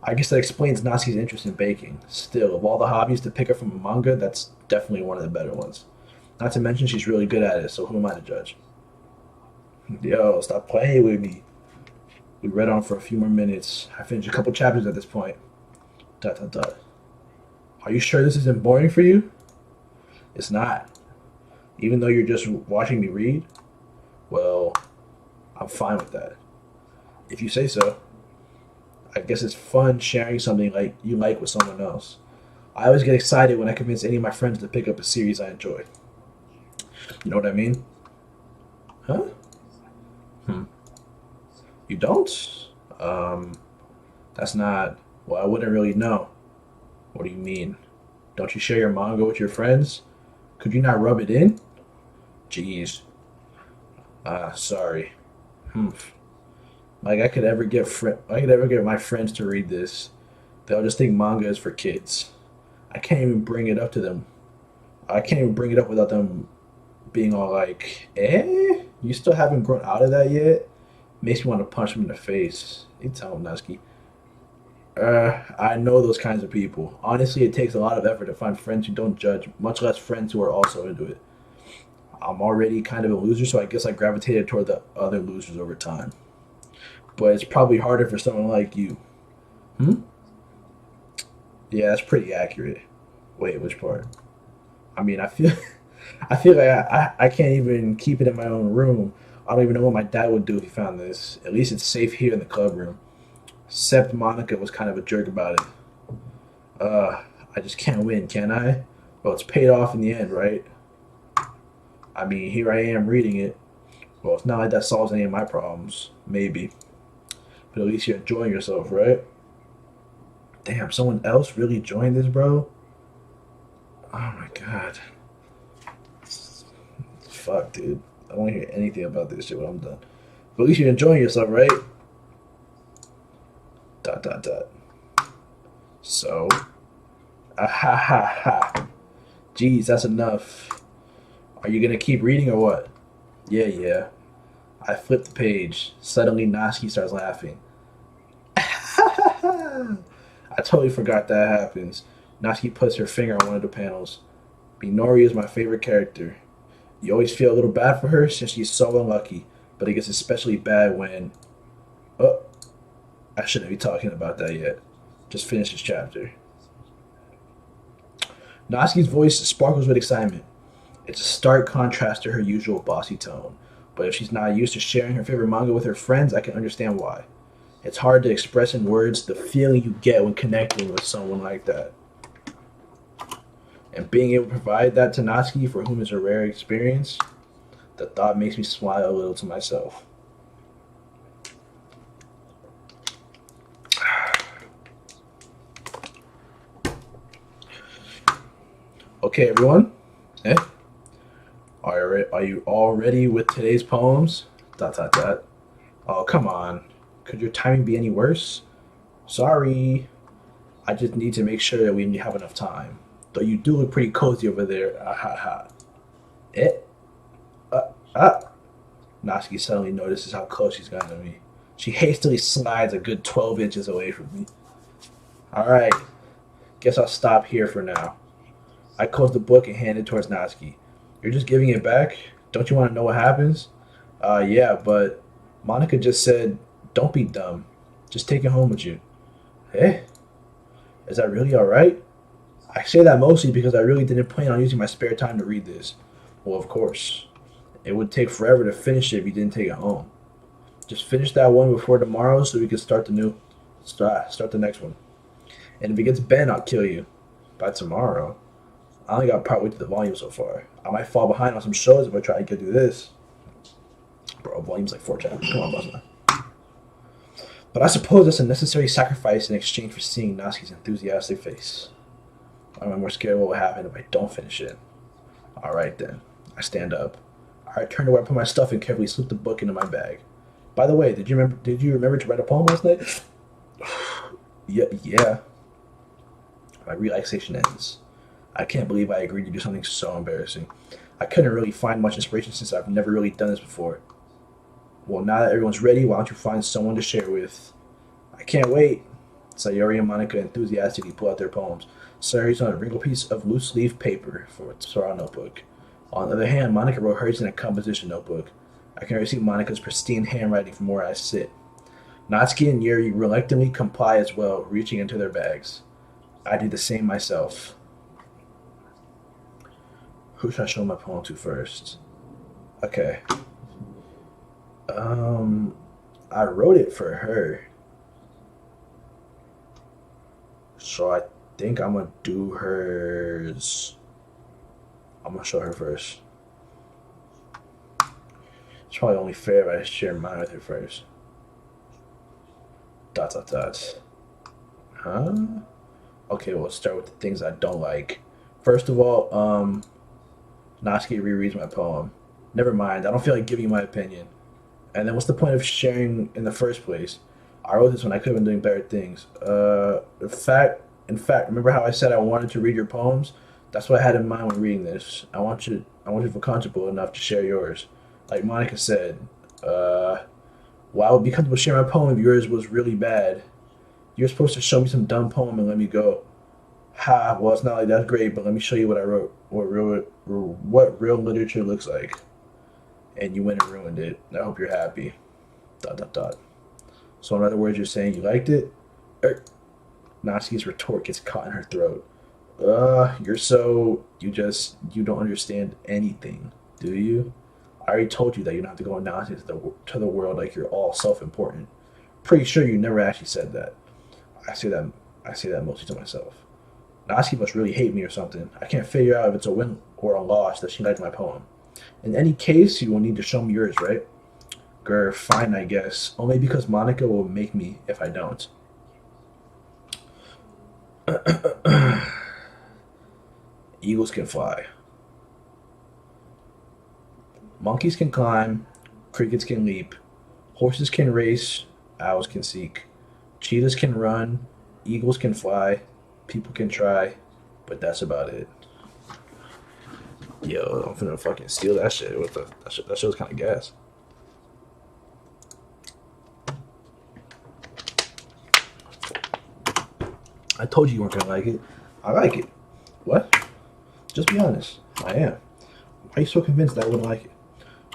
I guess that explains Natsuki's interest in baking. Still, of all the hobbies to pick up from a manga, that's definitely one of the better ones. Not to mention she's really good at it, so who am I to judge? Yo, stop playing with me. We read on for a few more minutes. I finished a couple chapters at this point. Dot dot dot. Are you sure this isn't boring for you? It's not. Even though you're just watching me read? Well, I'm fine with that. If you say so. I guess it's fun sharing something like you like with someone else. I always get excited when I convince any of my friends to pick up a series I enjoy. You know what I mean? Huh? You don't? That's not... Well, I wouldn't really know. What do you mean? Don't you share your manga with your friends? Could you not rub it in? Jeez. Sorry. Like I could ever get my friends to read this. They'll just think manga is for kids. I can't even bring it up to them. I can't even bring it up without them being all like, eh? You still haven't grown out of that yet? Makes me want to punch him in the face. You tell him, Natsuki. I know those kinds of people. Honestly, it takes a lot of effort to find friends who don't judge, much less friends who are also into it. I'm already kind of a loser, so I guess I gravitated toward the other losers over time. But it's probably harder for someone like you. Hmm? Yeah, that's pretty accurate. Wait, which part? I mean, I feel, I feel like I can't even keep it in my own room. I don't even know what my dad would do if he found this. At least it's safe here in the club room. Except Monica was kind of a jerk about it. Uh, I just can't win, can I? Well, it's paid off in the end, right? I mean, here I am reading it. Well, it's not like that solves any of my problems. Maybe. But at least you're enjoying yourself, right? Damn, someone else really joined this, bro? Oh my god. Fuck, dude. I don't want to hear anything about this shit when I'm done. But at least you're enjoying yourself, right? Dot, dot, dot. So. Ah ha ha ha. Jeez, that's enough. Are you gonna keep reading or what? Yeah, yeah. I flip the page. Suddenly, Naski starts laughing. I totally forgot that happens. Naski puts her finger on one of the panels. Minori is my favorite character. You always feel a little bad for her since she's so unlucky, but it gets especially bad when. Oh, I shouldn't be talking about that yet. Just finish this chapter. Naski's voice sparkles with excitement. It's a stark contrast to her usual bossy tone, but if she's not used to sharing her favorite manga with her friends, I can understand why. It's hard to express in words the feeling you get when connecting with someone like that. And being able to provide that to Natsuki, for whom it's a rare experience, the thought makes me smile a little to myself. Okay, everyone. Eh? Are you all ready with today's poems? Dot dot dot. Oh, come on. Could your timing be any worse? Sorry. I just need to make sure that we have enough time. Though you do look pretty cozy over there. Ah ha ha. Eh? Ah. Natsuki suddenly notices how close she's gotten to me. She hastily slides a good 12 inches away from me. Alright, guess I'll stop here for now. I close the book and hand it towards Natsuki. You're just giving it back? Don't you want to know what happens? Yeah, but Monica just said, don't be dumb. Just take it home with you. Eh? Is that really alright? I say that mostly because I really didn't plan on using my spare time to read this. Well, of course. It would take forever to finish it if you didn't take it home. Just finish that one before tomorrow so we can start the next one. And if it gets bent, I'll kill you. By tomorrow. I only got partway through the volume so far. I might fall behind on some shows if I try to get through this. Bro, volume's like 4 chapters. Come on, boss. But I suppose that's a necessary sacrifice in exchange for seeing Natsuki's enthusiastic face. I'm more scared of what will happen if I don't finish it. Alright then. I stand up. I return to where I put my stuff and carefully slip the book into my bag. By the way, did you remember to write a poem last night? Yeah. My relaxation ends. I can't believe I agreed to do something so embarrassing. I couldn't really find much inspiration since I've never really done this before. Well, now that everyone's ready, why don't you find someone to share with? I can't wait. Sayori and Monica enthusiastically pull out their poems. Sayori's on a wrinkled piece of loose leaf paper for our notebook. On the other hand, Monica wrote hers in a composition notebook. I can already see Monica's pristine handwriting from where I sit. Natsuki and Yuri reluctantly comply as well, reaching into their bags. I do the same myself. Who should I show my poem to first? Okay. I wrote it for her. So I think I'm gonna do hers. I'm gonna show her first. It's probably only fair if I share mine with her first. Dot dot dot. Huh? Okay, we'll start with the things I don't like. First of all, Natsuki rereads my poem. Never mind, I don't feel like giving you my opinion. And then what's the point of sharing in the first place? I wrote this when I could have been doing better things. In fact, remember how I said I wanted to read your poems? That's what I had in mind when reading this. I want you to feel comfortable enough to share yours. Like Monica said, well, I would be comfortable sharing my poem if yours was really bad. You're supposed to show me some dumb poem and let me go. Ha, well, it's not like that's great, but let me show you what I wrote, what real literature looks like. And you went and ruined it. I hope you're happy. Dot, dot, dot. So, in other words, you're saying you liked it? Er, Natsuki's retort gets caught in her throat. You don't understand anything, do you? I already told you that you don't have to go announcing to the world like you're all self-important. Pretty sure you never actually said that. I say that I say that mostly to myself. Natsuki must really hate me or something. I can't figure out if it's a win or a loss that she liked my poem. In any case, you will need to show me yours, right? Grr, fine, I guess. Only because Monica will make me if I don't. Eagles can fly. Monkeys can climb. Crickets can leap. Horses can race. Owls can seek. Cheetahs can run. Eagles can fly. People can try. But that's about it. Yo, I'm finna fucking steal that shit. That shit was kind of gas. I told you you weren't gonna like it. I like it. What? Just be honest. I am. Why are you so convinced that I wouldn't like it?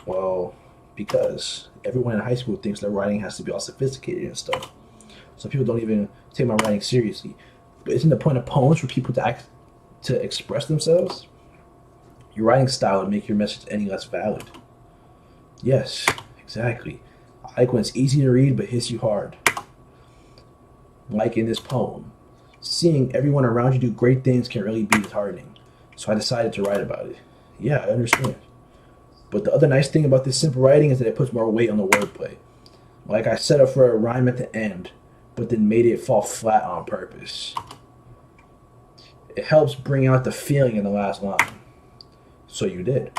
Well, because everyone in high school thinks their writing has to be all sophisticated and stuff. Some people don't even take my writing seriously. But isn't the point of poems for people to express themselves? Your writing style would make your message any less valid. Yes, exactly. I like when it's easy to read but hits you hard. Like in this poem. Seeing everyone around you do great things can really be disheartening. So I decided to write about it. Yeah, I understand. But the other nice thing about this simple writing is that it puts more weight on the wordplay. Like I set up for a rhyme at the end, but then made it fall flat on purpose. It helps bring out the feeling in the last line. So you did.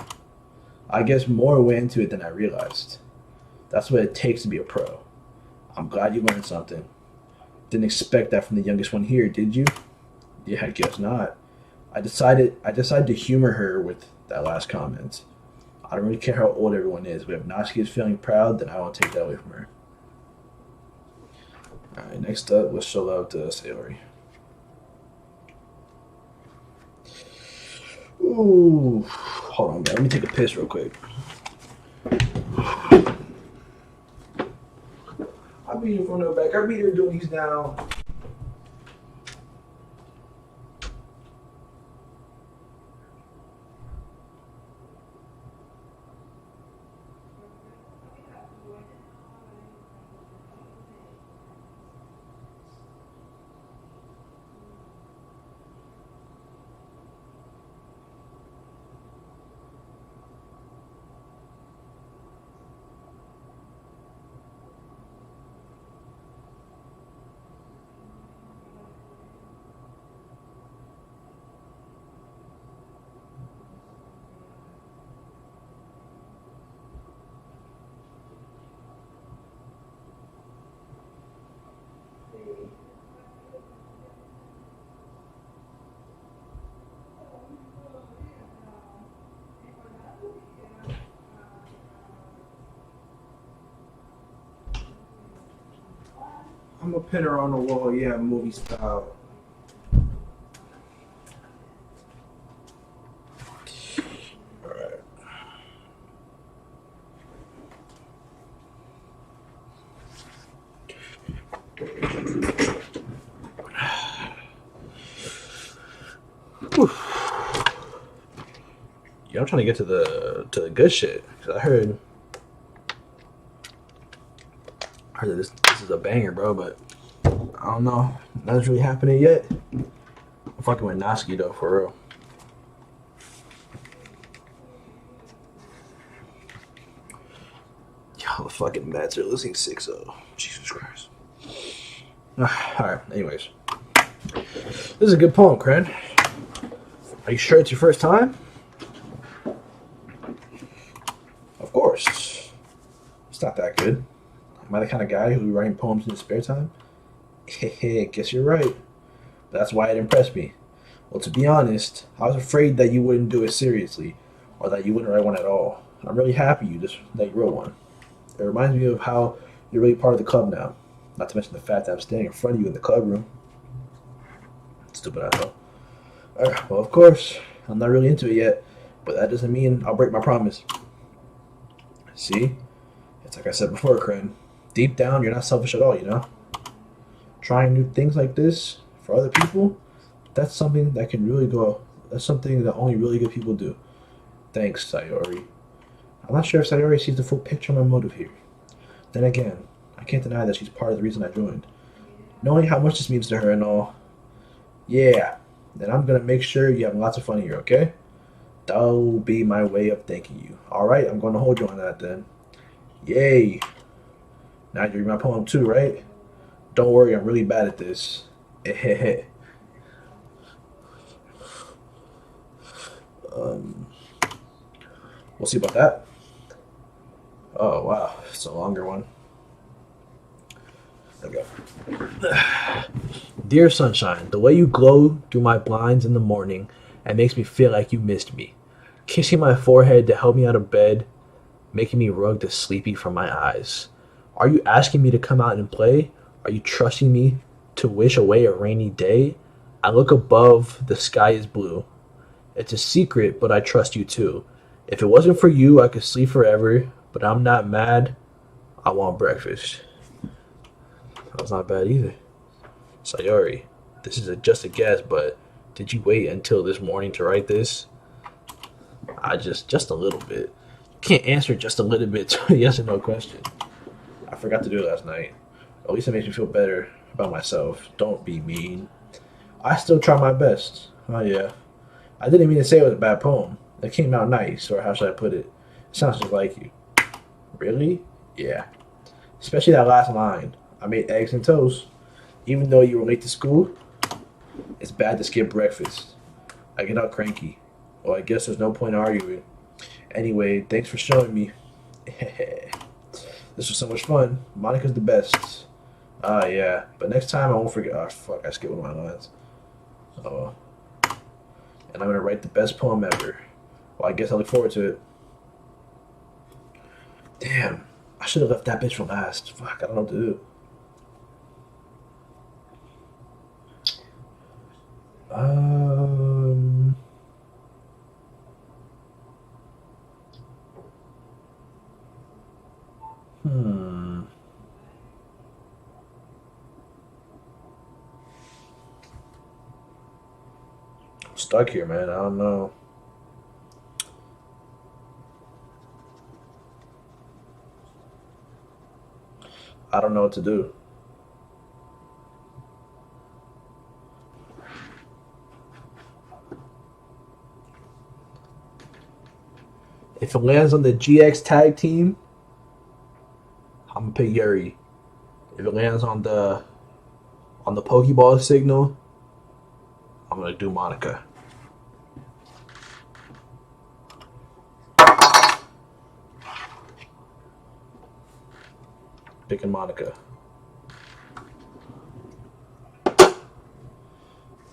I guess more went into it than I realized. That's what it takes to be a pro. I'm glad you learned something. Didn't expect that from the youngest one here, did you? Yeah, I guess not. I decided to humor her with that last comment. I don't really care how old everyone is, but if Natsuki is feeling proud, then I won't take that away from her. Alright, next up, let's show love to Sayori. Ooh, hold on, man. Let me take a piss real quick. I'll be here from the back. I'll be here doing these now. I'm a pinner on the wall, yeah, movie style. Alright. Yeah, I'm trying to get to the good shit. Cause I heard that this is a banger, bro, but I don't know. Nothing's really happening yet. I'm fucking with Natsuki though, for real. Yo, the fucking Mets are losing 6-0. Jesus Christ. Alright, anyways. This is a good poem, Kren. Are you sure it's your first time? Of course. It's not that good. Am I the kind of guy who'll be writing poems in his spare time? Hehe, guess you're right. That's why it impressed me. Well, to be honest, I was afraid that you wouldn't do it seriously, or that you wouldn't write one at all. I'm really happy that you wrote one. It reminds me of how you're really part of the club now. Not to mention the fact that I'm standing in front of you in the club room. Stupid asshole. Alright, well, of course, I'm not really into it yet, but that doesn't mean I'll break my promise. See? It's like I said before, Kren. Deep down, you're not selfish at all, you know? Trying new things like this for other people, that's something that can really go. That's something that only really good people do. Thanks, Sayori. I'm not sure if Sayori sees the full picture of my motive here. Then again, I can't deny that she's part of the reason I joined. Knowing how much this means to her and all, yeah, then I'm gonna make sure you have lots of fun here, okay? That'll be my way of thanking you. Alright, I'm gonna hold you on that then. Yay! Now you read my poem too, right? Don't worry, I'm really bad at this. We'll see about that. Oh wow, it's a longer one. There we go. Dear sunshine, the way you glow through my blinds in the morning and makes me feel like you missed me. Kissing my forehead to help me out of bed, making me rug to sleepy from my eyes. Are you asking me to come out and play? Are you trusting me to wish away a rainy day? I look above, the sky is blue. It's a secret, but I trust you too. If it wasn't for you, I could sleep forever, but I'm not mad. I want breakfast. That was not bad either. Sayori, this is just a guess, but did you wait until this morning to write this? Just a little bit. Can't answer just a little bit to a yes or no question. I forgot to do it last night. At least it makes me feel better about myself. Don't be mean. I still try my best. Oh yeah. I didn't mean to say it was a bad poem. It came out nice, or how should I put it? It sounds just like you. Really? Yeah. Especially that last line. I made eggs and toast. Even though you were late to school, it's bad to skip breakfast. I get out cranky. Well, I guess there's no point arguing. Anyway, thanks for showing me. This was so much fun. Monica's the best. Ah, yeah. But next time I won't forget. Oh, fuck, I skipped one of my lines. Oh. And I'm going to write the best poem ever. Well, I guess I look forward to it. Damn. I should have left that bitch for last. Fuck, I don't know what to do. Um... Hmm. I'm stuck here, man. I don't know. I don't know what to do. If it lands on the GX tag team, I'm gonna pick Yuri. If it lands on the Pokeball signal, I'm gonna do Monica. Picking Monica.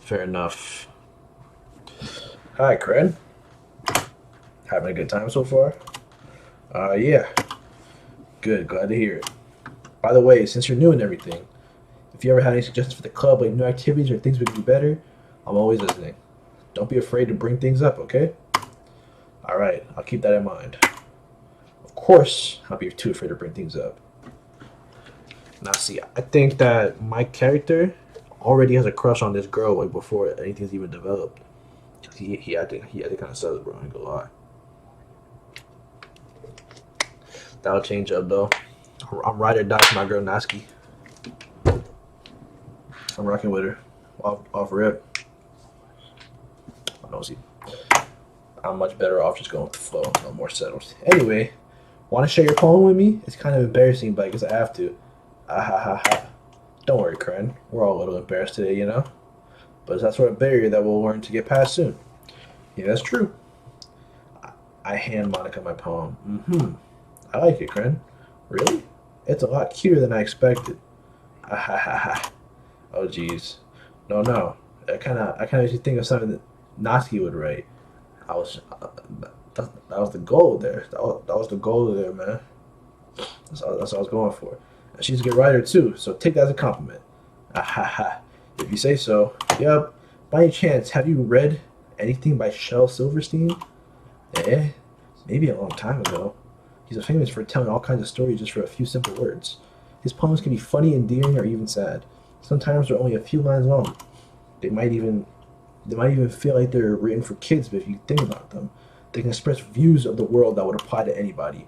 Fair enough. Hi, Kren. Having a good time so far? Yeah. Good, glad to hear it. By the way, since you're new and everything, if you ever have any suggestions for the club, like new activities or things we could do better, I'm always listening. Don't be afraid to bring things up, okay? Alright, I'll keep that in mind. Of course, I'll be too afraid to bring things up. Now, see, I think that my character already has a crush on this girl like before anything's even developed. He had to kind of sell it, bro. I ain't gonna lie. That'll change up though. I'm ride or die for my girl Natsuki. I'm rocking with her. Off rip. I know, see, I'm much better off just going with the flow. No more settled. Anyway, want to share your poem with me? It's kind of embarrassing, but I guess I have to. Ah ha ha ha. Don't worry, Karen. We're all a little embarrassed today, you know? But it's that sort of barrier that we'll learn to get past soon. Yeah, that's true. I hand Monica my poem. Mm-hmm. I like it, Kren. Really? It's a lot cuter than I expected. Ah ha ha ha. Oh jeez. No. I kind of actually think of something that Natsuki would write. I was that was the goal there. That was the goal there, man. That's what I was going for. She's a good writer too, so take that as a compliment. Ah ha ha. If you say so. Yep. By any chance, have you read anything by Shel Silverstein? Eh? Maybe a long time ago. He's famous for telling all kinds of stories just for a few simple words. His poems can be funny, endearing, or even sad. Sometimes they're only a few lines long. They might even feel like they're written for kids, but if you think about them, they can express views of the world that would apply to anybody.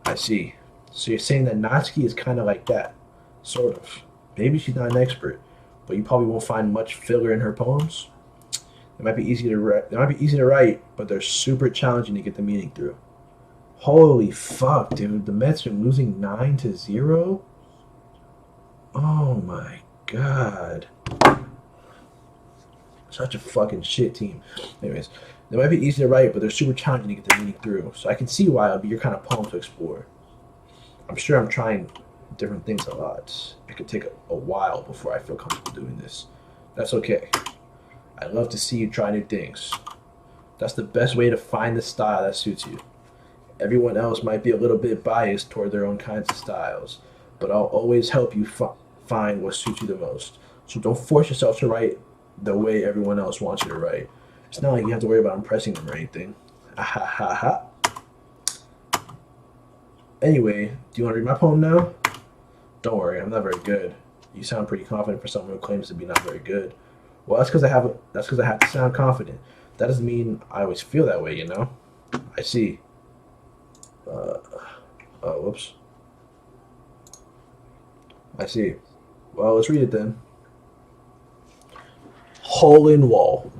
I see. So you're saying that Natsuki is kind of like that? Sort of. Maybe she's not an expert, but you probably won't find much filler in her poems. They might be easy to write. They might be easy to write, but they're super challenging to get the meaning through. Holy fuck, dude! The Mets are losing 9-0. Oh my god! Such a fucking shit team. Anyways, they might be easy to write, but they're super challenging to get the meaning through. So I can see why it would be your kind of poem to explore. I'm sure I'm trying different things a lot. It could take a while before I feel comfortable doing this. That's okay. I love to see you try new things. That's the best way to find the style that suits you. Everyone else might be a little bit biased toward their own kinds of styles, but I'll always help you find what suits you the most. So don't force yourself to write the way everyone else wants you to write. It's not like you have to worry about impressing them or anything. Ah ha ha ha. Anyway, do you want to read my poem now? Don't worry, I'm not very good. You sound pretty confident for someone who claims to be not very good. Well, that's because I have to sound confident. That doesn't mean I always feel that way, you know. I see. Whoops. I see. Well, let's read it then. Hole in wall.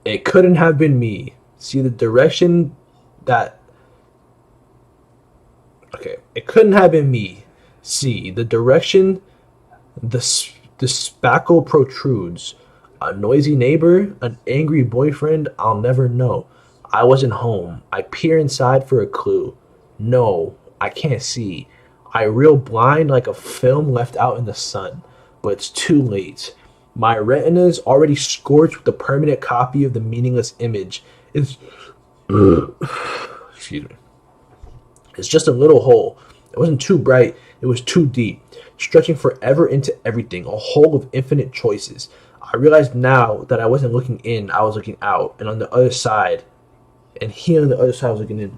It couldn't have been me. See the direction that. Okay. It couldn't have been me. See the direction the spackle protrudes. A noisy neighbor, an angry boyfriend, I'll never know. I wasn't home. I peer inside for a clue. No, I can't see. I reel blind like a film left out in the sun. But it's too late. My retina's already scorched with a permanent copy of the meaningless image. It's excuse me. It's just a little hole. It wasn't too bright. It was too deep, stretching forever into everything, a hole of infinite choices. I realized now that I wasn't looking in, I was looking out, and on the other side, and he on the other side was looking in.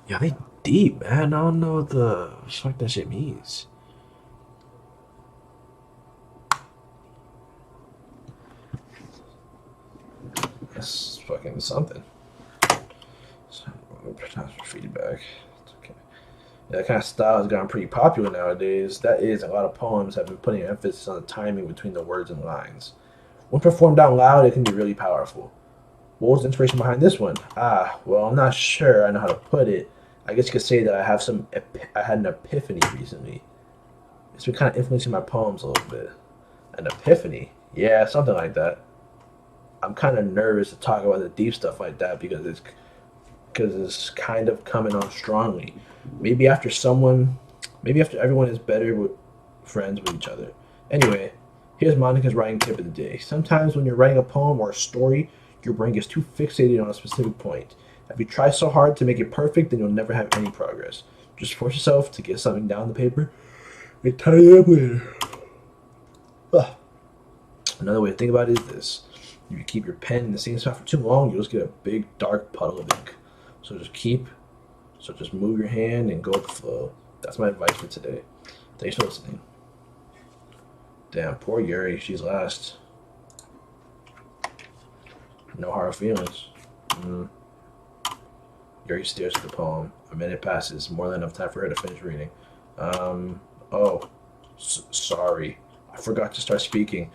Yeah, they deep, man. I don't know what the fuck that shit means. That's fucking something. Feedback. It's okay. Yeah, that kind of style has gotten pretty popular nowadays. That is, a lot of poems have been putting emphasis on the timing between the words and lines. When performed out loud, it can be really powerful. What was the inspiration behind this one? Well, I'm not sure I know how to put it. I guess you could say that I had an epiphany recently. It's been kind of influencing my poems a little bit. An epiphany? Yeah, something like that. I'm kind of nervous to talk about the deep stuff like that because it's kind of coming on strongly. Maybe after everyone is better with friends with each other. Anyway, here's Monica's writing tip of the day. Sometimes when you're writing a poem or a story, your brain gets too fixated on a specific point. If you try so hard to make it perfect, then you'll never have any progress. Just force yourself to get something down the paper and tie it up later. Another way to think about it is this. If you keep your pen in the same spot for too long, you'll just get a big dark puddle of ink. So just move your hand and go with the flow. That's my advice for today. Thanks for listening. Damn, poor Yuri, she's last. No hard feelings. Yuri stares at the poem. A minute passes, more than enough time for her to finish reading. Sorry. I forgot to start speaking.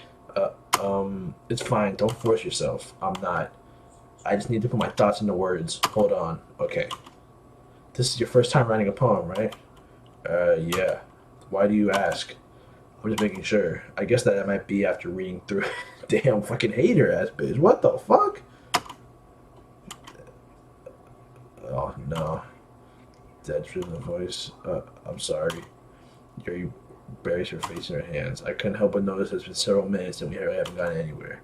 It's fine, don't force yourself. I'm not. I just need to put my thoughts into words. Hold on. Okay. This is your first time writing a poem, right? Yeah. Why do you ask? I'm just making sure. I guess that might be after reading through. Damn, fucking hater ass bitch. What the fuck? Oh, no. Dead driven voice. I'm sorry. Yuri buries her face in her hands. I couldn't help but notice it's been several minutes and we really haven't gotten anywhere.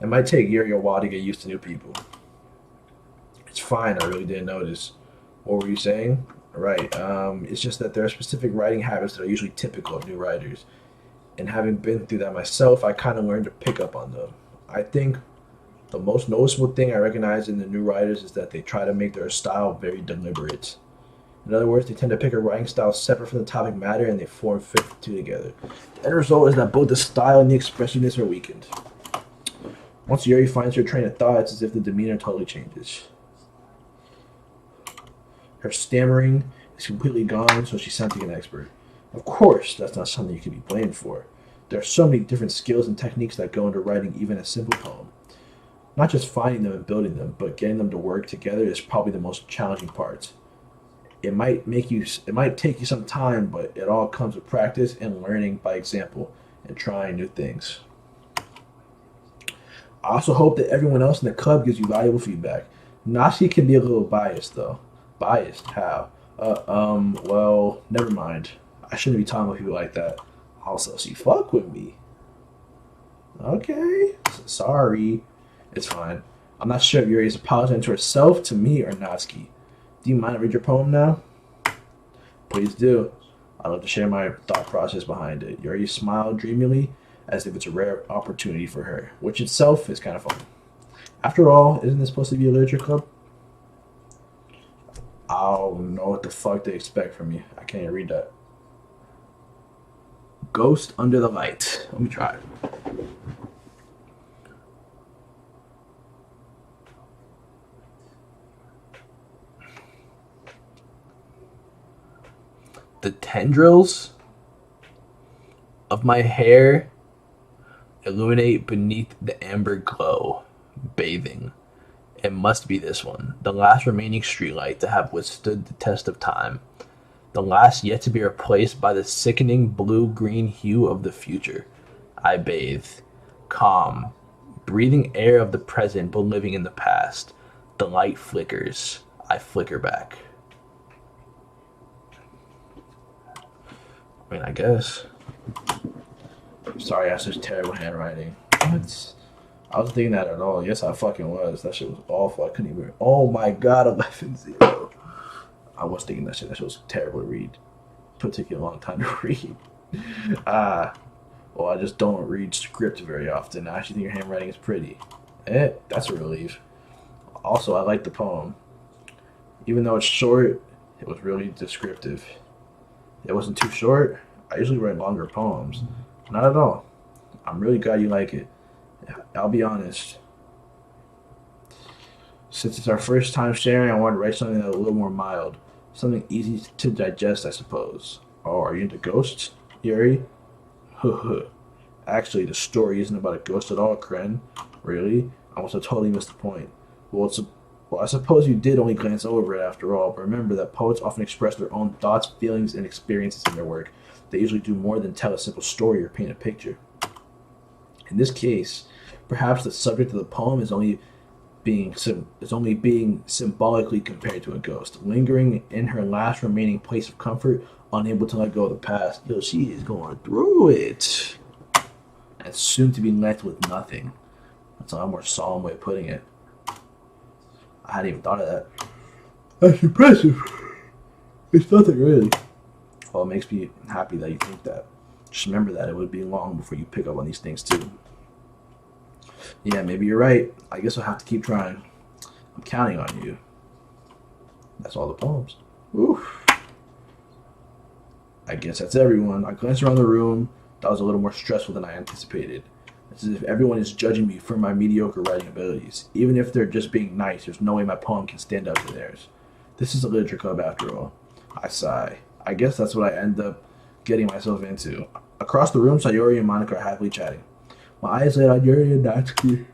It might take Yuri a while to get used to new people. It's fine, I really didn't notice. What were you saying? Right. It's just that there are specific writing habits that are usually typical of new writers. And having been through that myself, I kind of learned to pick up on them. I think the most noticeable thing I recognize in the new writers is that they try to make their style very deliberate. In other words, they tend to pick a writing style separate from the topic matter and they form fit the two together. The end result is that both the style and the expressiveness are weakened. Once Yuri finds her train of thought, it's as if the demeanor totally changes. Her stammering is completely gone, so she sounds like an expert. Of course, that's not something you can be blamed for. There are so many different skills and techniques that go into writing even a simple poem. Not just finding them and building them, but getting them to work together is probably the most challenging part. It might take you some time, but it all comes with practice and learning by example and trying new things. I also hope that everyone else in the club gives you valuable feedback. Nashi can be a little biased though. Biased? How? Well, never mind. I shouldn't be talking with people like that. Also, she fuck with me. Okay. Sorry. It's fine. I'm not sure if Yuri is apologizing to herself, to me, or Natsuki. Do you mind to read your poem now? Please do. I'd love to share my thought process behind it. Yuri smiled dreamily as if it's a rare opportunity for her, which itself is kind of fun. After all, isn't this supposed to be a literature club? I don't know what the fuck they expect from me. I can't even read that. Ghost Under the Light. Let me try. The tendrils of my hair illuminate beneath the amber glow, bathing. It must be this one, the last remaining streetlight to have withstood the test of time, the last yet to be replaced by the sickening blue-green hue of the future. I bathe, calm, breathing air of the present but living in the past. The light flickers. I flicker back. I mean, I guess. Sorry, that's just terrible handwriting. What? I was thinking that at all. Yes, I fucking was. That shit was awful. I couldn't even. Oh my god, 11-0. I was thinking that shit. That shit was terrible to read. It took you a long time to read. Well, I just don't read script very often. I actually think your handwriting is pretty. That's a relief. Also, I like the poem. Even though it's short, it was really descriptive. It wasn't too short. I usually write longer poems. Not at all. I'm really glad you like it. I'll be honest. Since it's our first time sharing, I want to write something that's a little more mild. Something easy to digest, I suppose. Oh, are you into ghosts, Yuri? Actually, the story isn't about a ghost at all, Kren. Really? I must have totally missed the point. Well, I suppose you did only glance over it after all, but remember that poets often express their own thoughts, feelings, and experiences in their work. They usually do more than tell a simple story or paint a picture. In this case, perhaps the subject of the poem is only being symbolically compared to a ghost, lingering in her last remaining place of comfort, unable to let go of the past. Yo, she is going through it, and soon to be left with nothing. That's a more solemn way of putting it. I hadn't even thought of that. That's impressive. It's nothing really. Well, it makes me happy that you think that. Just remember that it would be long before you pick up on these things too. Yeah, maybe you're right. I guess I'll have to keep trying. I'm counting on you. That's all the poems. Oof. I guess that's everyone. I glanced around the room. That was a little more stressful than I anticipated. It's as if everyone is judging me for my mediocre writing abilities. Even if they're just being nice, there's no way my poem can stand up to theirs. This is a literature club after all. I sigh. I guess that's what I end up getting myself into. Across the room, Sayori and Monica are happily chatting. My eyes laid on Yuri and Natsuki.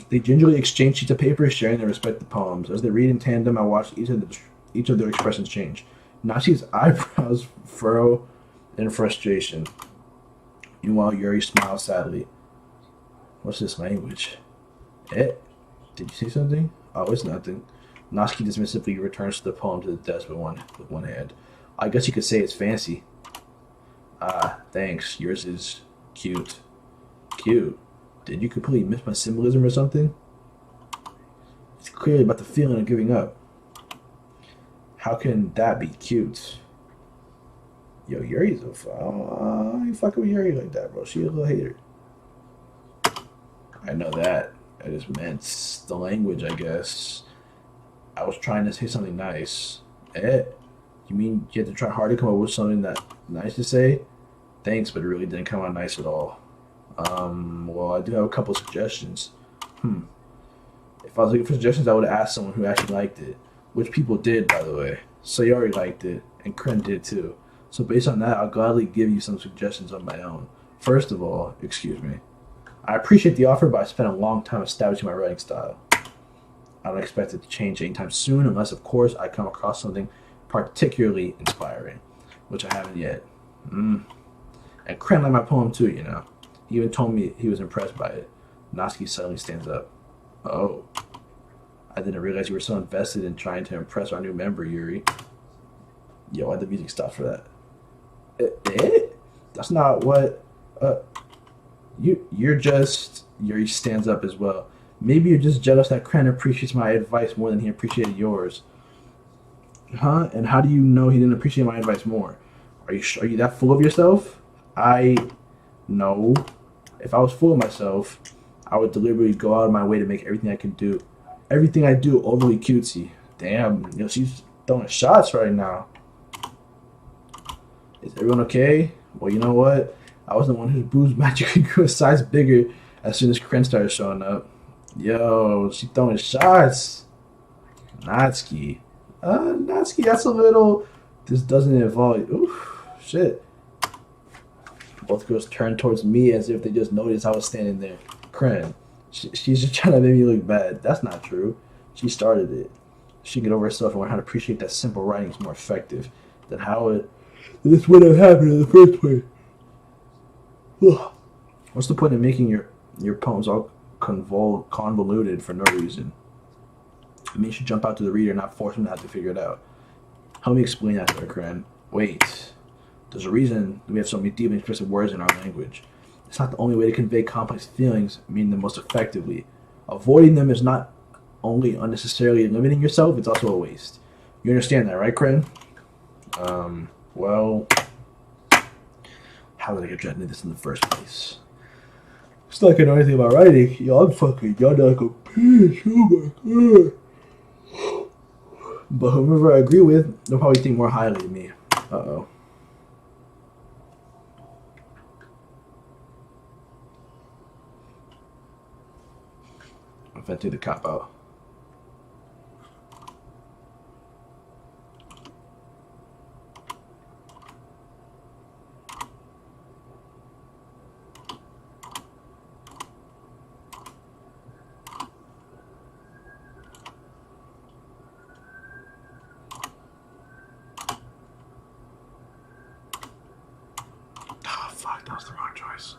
They gingerly exchange sheets of paper, sharing their respective poems. As they read in tandem, I watch each of their expressions change. Natsuki's eyebrows furrow in frustration. Meanwhile, Yuri smiles sadly. What's this language? Did you say something? Oh, it's nothing. Natsuki dismissively returns to the poem to the desk with one hand. I guess you could say it's fancy. Thanks. Yours is cute. Cute? Did you completely miss my symbolism or something? He's clearly about the feeling of giving up. How can that be cute? Yo, Yuri's you fucking with Yuri like that, bro. She a little hater. I know that. I just meant the language, I guess. I was trying to say something nice. Eh? You mean you had to try hard to come up with something that nice to say? Thanks, but it really didn't come out nice at all. Well, I do have a couple suggestions. If I was looking for suggestions, I would have asked someone who actually liked it. Which people did, by the way. Sayori liked it, and Kren did too. So based on that, I'll gladly give you some suggestions of my own. First of all, excuse me. I appreciate the offer, but I spent a long time establishing my writing style. I don't expect it to change anytime soon, unless, of course, I come across something particularly inspiring, which I haven't yet. And Kren liked my poem too, you know. He even told me he was impressed by it. Natsuki suddenly stands up. Oh. I didn't realize you were so invested in trying to impress our new member, Yuri. Yo, why'd the music stop for that? That's not what... You're just... Yuri stands up as well. Maybe you're just jealous that Kren appreciates my advice more than he appreciated yours. Huh? And how do you know he didn't appreciate my advice more? Are you that full of yourself? No. If I was full of myself, I would deliberately go out of my way to make everything I do overly cutesy. Damn, you know, she's throwing shots right now. Is everyone okay? Well, you know what? I was the one whose boobs magically grew a size bigger as soon as Kren started showing up. Yo, she throwing shots. Natsuki. Natsuki, that's a little... This doesn't involve... Oof, shit. Both girls turned towards me as if they just noticed I was standing there. Kren. She's just trying to make me look bad. That's not true. She started it. She can get over herself and learn how to appreciate that simple writing is more effective than how this would have happened in the first place. What's the point of making your poems all convoluted for no reason? I mean, you should jump out to the reader, not force him to have to figure it out. Help me explain that to her, Kren. Wait. There's a reason we have so many deep and expressive words in our language. It's not the only way to convey complex feelings, meaning them most effectively. Avoiding them is not only unnecessarily limiting yourself, it's also a waste. You understand that, right, Kren? Well... How did I get dragged into this in the first place? It's not like I know anything about writing. Yo, I'm fucking young like a bitch. Oh my god. But whomever I agree with, they'll probably think more highly of me. Uh-oh. If I take the cop out. Oh, fuck, that was the wrong choice.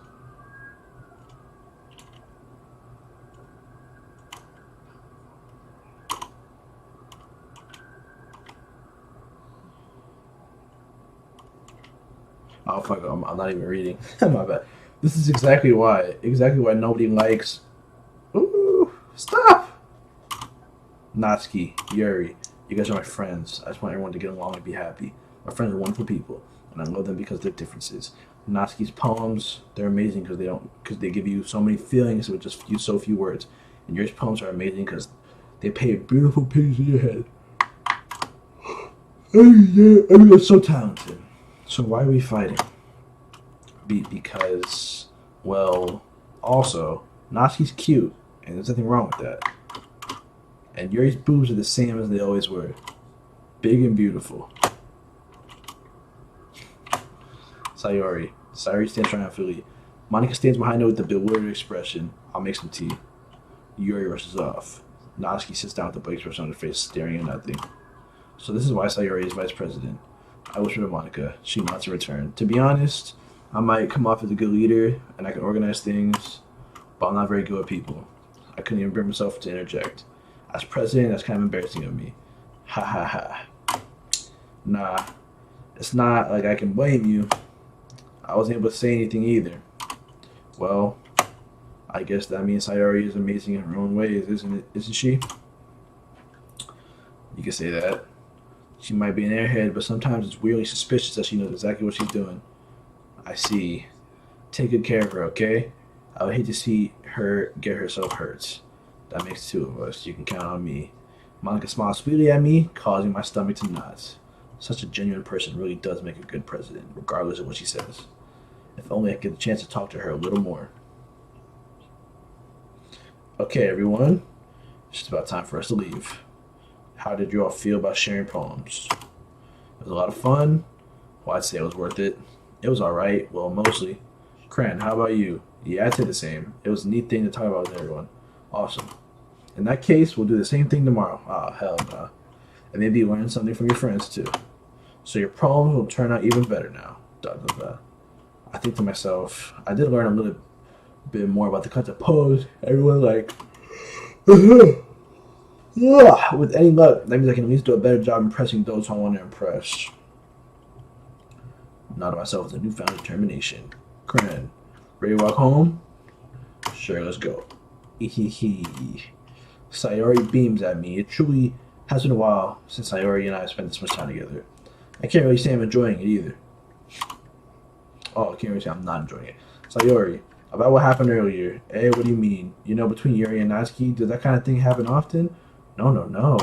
Oh fuck! I'm not even reading. My bad. This is exactly why nobody likes. Ooh, stop! Natsuki, Yuri, you guys are my friends. I just want everyone to get along and be happy. My friends are wonderful people, and I love them because of their differences. Natsuki's poems, they're amazing because they give you so many feelings with just so few words. And Yuri's poems are amazing because they paint beautiful pictures in your head. Everyone's so talented. So why are we fighting? Because, well, also, Natsuki's cute, and there's nothing wrong with that. And Yuri's boobs are the same as they always were. Big and beautiful. Sayori stands triumphantly. Monica stands behind her with a bewildered expression. I'll make some tea. Yuri rushes off. Natsuki sits down with a blank expression on her face, staring at nothing. So this is why Sayori is vice president. I whisper to Monica. She nods in return. To be honest, I might come off as a good leader, and I can organize things, but I'm not very good with people. I couldn't even bring myself to interject. As president, that's kind of embarrassing of me. Ha ha ha. Nah, it's not like I can blame you. I wasn't able to say anything either. Well, I guess that means Sayori is amazing in her own ways, isn't she? You can say that. She might be an airhead, but sometimes it's weirdly suspicious that she knows exactly what she's doing. I see. Take good care of her, okay? I would hate to see her get herself hurt. That makes two of us. You can count on me. Monica smiles sweetly at me, causing my stomach to knot. Such a genuine person really does make a good president, regardless of what she says. If only I get the chance to talk to her a little more. Okay, everyone. It's just about time for us to leave. How did you all feel about sharing poems? It was a lot of fun. Well, I'd say it was worth it. It was alright. Well, mostly. Cran, how about you? Yeah, I'd say the same. It was a neat thing to talk about with everyone. Awesome. In that case, we'll do the same thing tomorrow. Ah, hell no. And maybe you learn something from your friends too. So your poems will turn out even better now. Dot, dot, dot. I think to myself, I did learn a little bit more about the kinds of poems everyone like. With any luck, that means I can at least do a better job impressing those who I want to impress. Nodded myself with a newfound determination. Cran, ready to walk home? Sure, let's go. Ehehe. Sayori beams at me. It truly has been a while since Sayori and I have spent this much time together. I can't really say I'm enjoying it either. Oh, I can't really say I'm not enjoying it. Sayori, about what happened earlier. Eh, what do you mean? You know, between Yuri and Natsuki, does that kind of thing happen often? No, no, no.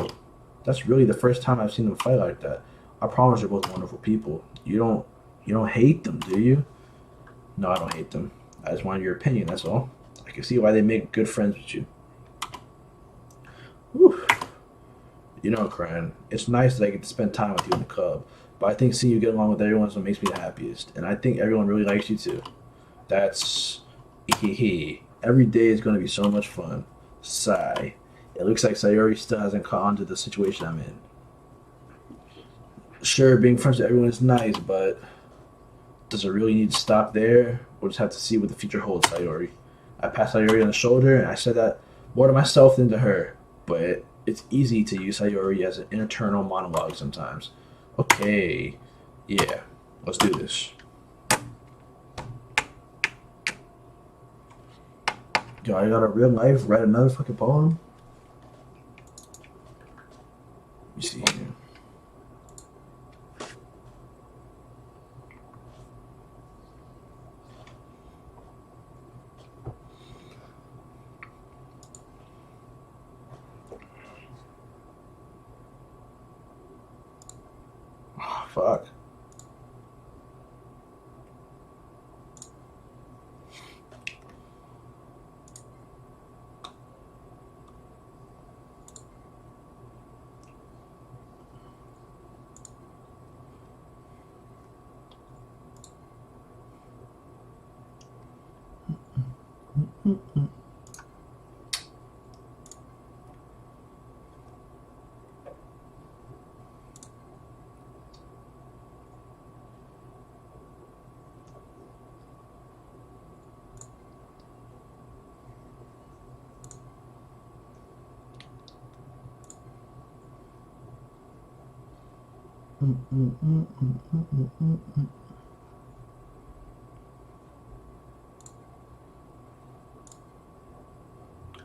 That's really the first time I've seen them fight like that. I promise you're both wonderful people. You don't hate them, do you? No, I don't hate them. I just wanted your opinion, that's all. I can see why they make good friends with you. Whew. You know, Cran, it's nice that I get to spend time with you in the club, but I think seeing you get along with everyone is what makes me the happiest, and I think everyone really likes you too. That's... Every day is going to be so much fun. Sigh. It looks like Sayori still hasn't caught on to the situation I'm in. Sure, being friends with everyone is nice, but does it really need to stop there? We'll just have to see what the future holds, Sayori. I passed Sayori on the shoulder, and I said that more to myself than to her, but it's easy to use Sayori as an internal monologue sometimes. Okay, yeah, let's do this. Yo, I got a real life write another fucking poem. Let me see here. Oh, fuck.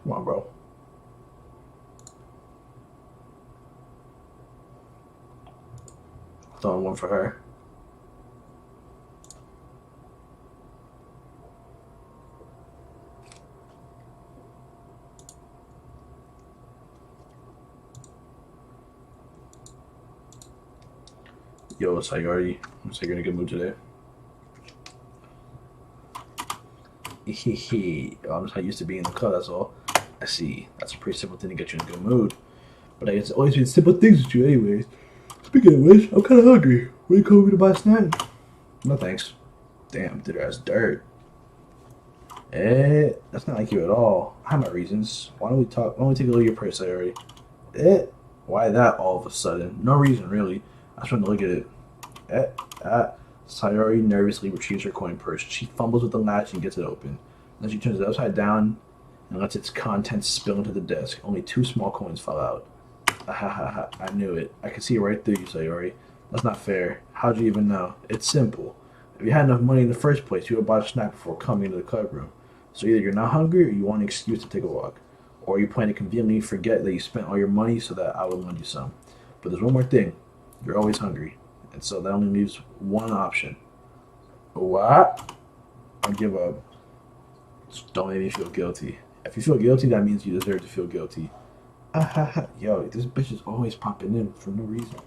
Come on, bro. Throwing one for her. Yo, Sayori. Looks like you're in a good mood today. I'm just not used to being in the club, that's all. I see. That's a pretty simple thing to get you in a good mood. But I guess it's always been simple things with you anyways. Speaking of which, I'm kinda hungry. Will you come over to buy a snack? No thanks. Damn, did her ass dirt. That's not like you at all. I have my reasons. Why don't we talk? Why don't we take a look at your purse, Sayori? Why that all of a sudden? No reason, really. I just want to look at it. Eh, ah. Sayori nervously retrieves her coin purse. She fumbles with the latch and gets it open. Then she turns it upside down and lets its contents spill into the desk. Only two small coins fall out. Ha. I knew it. I could see right through you, Sayori. That's not fair. How'd you even know? It's simple. If you had enough money in the first place, you would have bought a snack before coming into the club room. So either you're not hungry or you want an excuse to take a walk. Or you plan to conveniently forget that you spent all your money so that I would lend you some. But there's one more thing. You're always hungry. And so that only leaves one option. What? I give up. Just don't make me feel guilty. If you feel guilty, that means you deserve to feel guilty. Yo, this bitch is always popping in for no reason.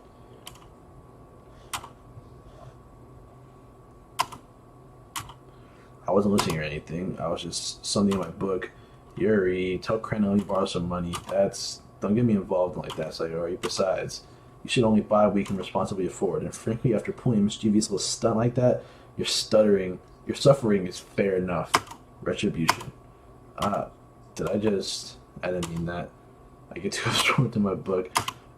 I wasn't listening or anything. I was just something in my book. Yuri, tell Crandall you borrow some money. Don't get me involved like that, Sayori. Besides, you should only buy what you can responsibly afford. And frankly, after pulling a mischievous little stunt like that, your suffering is fair enough. Retribution. Did I just? I didn't mean that. I get too absorbed in my book.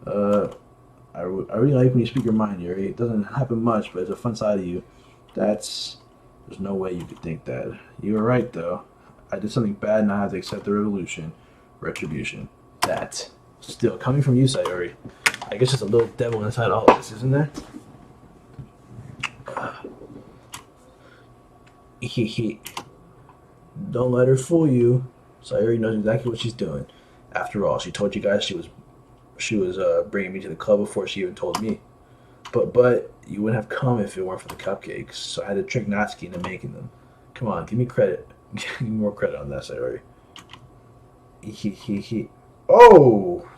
I really like when you speak your mind, Yuri. It doesn't happen much, but it's a fun side of you. There's no way you could think that. You were right, though. I did something bad and I have to accept the retribution. That. Still, coming from you, Sayori. I guess there's a little devil inside all of this, isn't there? Don't let her fool you. Sayori knows exactly what she's doing. After all, she told you guys she was bringing me to the club before she even told me. But you wouldn't have come if it weren't for the cupcakes, so I had to trick Natsuki into making them. Come on, give me credit. Give me more credit on that, Sayori. Oh!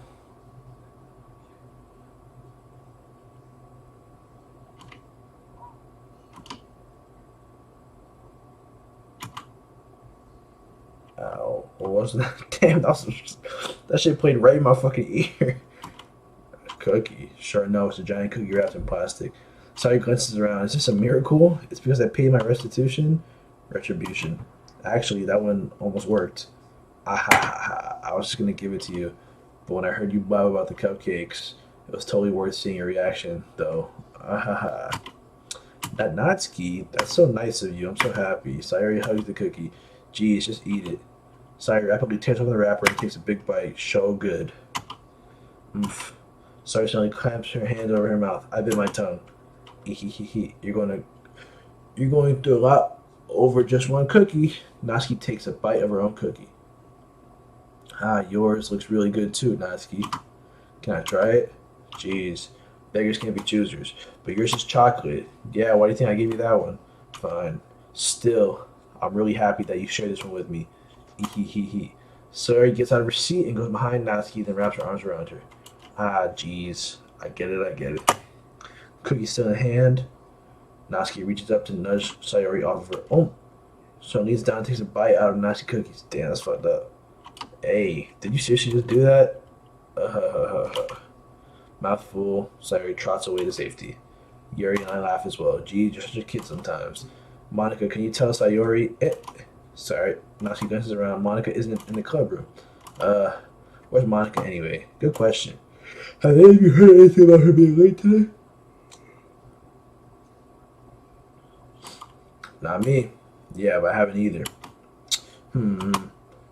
Ow. What was that? Damn, that shit played right in my fucking ear. Cookie. Sure, no, it's a giant cookie wrapped in plastic. Sorry, glances around. Is this a miracle? It's because I paid my restitution? Retribution. Actually, that one almost worked. I was just gonna give it to you, but when I heard you blab about the cupcakes, it was totally worth seeing your reaction, though. That Natsuki, that's so nice of you. I'm so happy. Sayori hugs the cookie. Geez, just eat it. Sayori rapidly tears open the wrapper and takes a big bite. So good. Oomph. Sayori suddenly clamps her hand over her mouth. I bit my tongue. You're going through a lot over just one cookie. Natsuki takes a bite of her own cookie. Yours looks really good too, Natsuki. Can I try it? Jeez, beggars can't be choosers. But yours is chocolate. Yeah, why do you think I gave you that one? Fine. Still, I'm really happy that you shared this one with me. Sayori gets out of her seat and goes behind Natsuki, then wraps her arms around her. Jeez. I get it. Cookie still in hand. Natsuki reaches up to nudge Sayori off of her. Oh! So leans down and takes a bite out of Natsuki cookies. Damn, that's fucked up. Hey, did you seriously just do that? Mouthful. Sayori trots away to safety. Yuri and I laugh as well. Gee, you're such a kid sometimes. Monica, can you tell Sayori? Sorry. Natsuki glances around. Monica isn't in the club room. Where's Monica anyway? Good question. Have any of you heard anything about her being late today? Not me. Yeah, but I haven't either.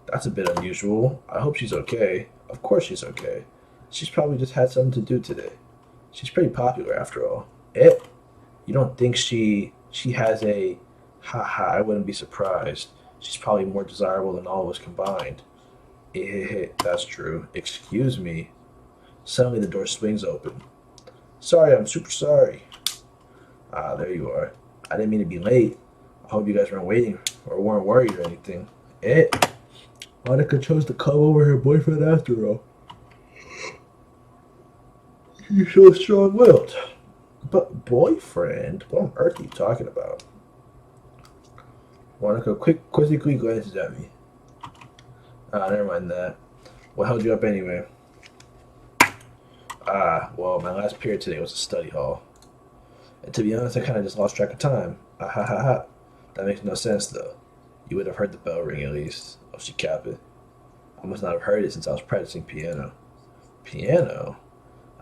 That's a bit unusual. I hope she's okay. Of course she's okay. She's probably just had something to do today. She's pretty popular after all. You don't think she has a... I wouldn't be surprised. She's probably more desirable than all of us combined. That's true. Excuse me. Suddenly the door swings open. Sorry, I'm super sorry. There you are. I didn't mean to be late. I hope you guys weren't waiting or weren't worried or anything. Monica chose to come over her boyfriend after all. You're so strong-willed. But boyfriend? What on earth are you talking about? Monica quizzically glances at me. Never mind that. What held you up anyway? Well, my last period today was a study hall. And to be honest, I kind of just lost track of time. That makes no sense, though. You would have heard the bell ring, at least. Oh, she capped it. I must not have heard it since I was practicing piano. Piano?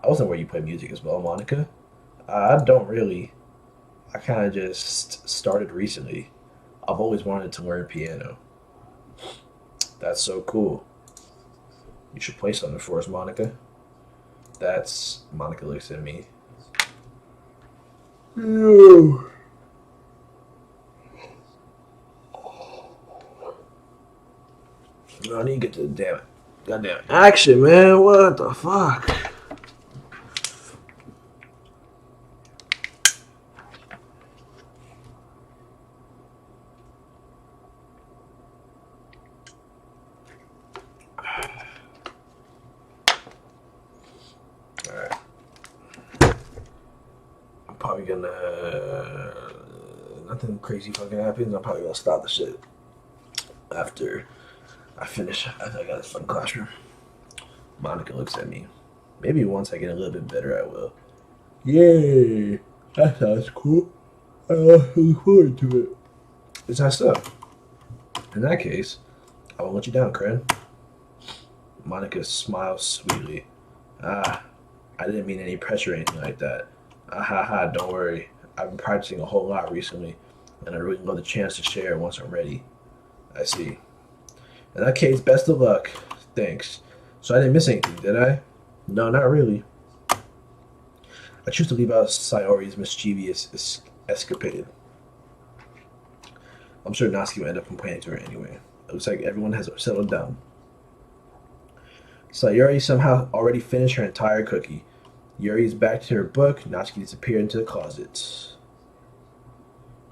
I wasn't where you play music as well, Monica. I don't really. I kind of just started recently. I've always wanted to learn piano. That's so cool. You should play something for us, Monica. Monica looks at me. No. I need to get to the damn it. Goddamn action, man. What the fuck? gonna nothing crazy fucking happens. I'm probably gonna stop the shit after I finish. After I got this fucking classroom. Monica looks at me. Maybe once I get a little bit better, I will. Yay! That sounds cool. I look forward to it. Is that so? In that case, I won't let you down, Cran. Monica smiles sweetly. Ah, I didn't mean any pressure or anything like that. Ah ha ha, don't worry. I've been practicing a whole lot recently, and I really love the chance to share once I'm ready. I see. In that case, best of luck. Thanks. So I didn't miss anything, did I? No, not really. I choose to leave out Sayori's mischievous escapade. I'm sure Natsuki will end up complaining to her anyway. It looks like everyone has settled down. Sayori somehow already finished her entire cookie. Yuri is back to her book. Natsuki disappeared into the closet.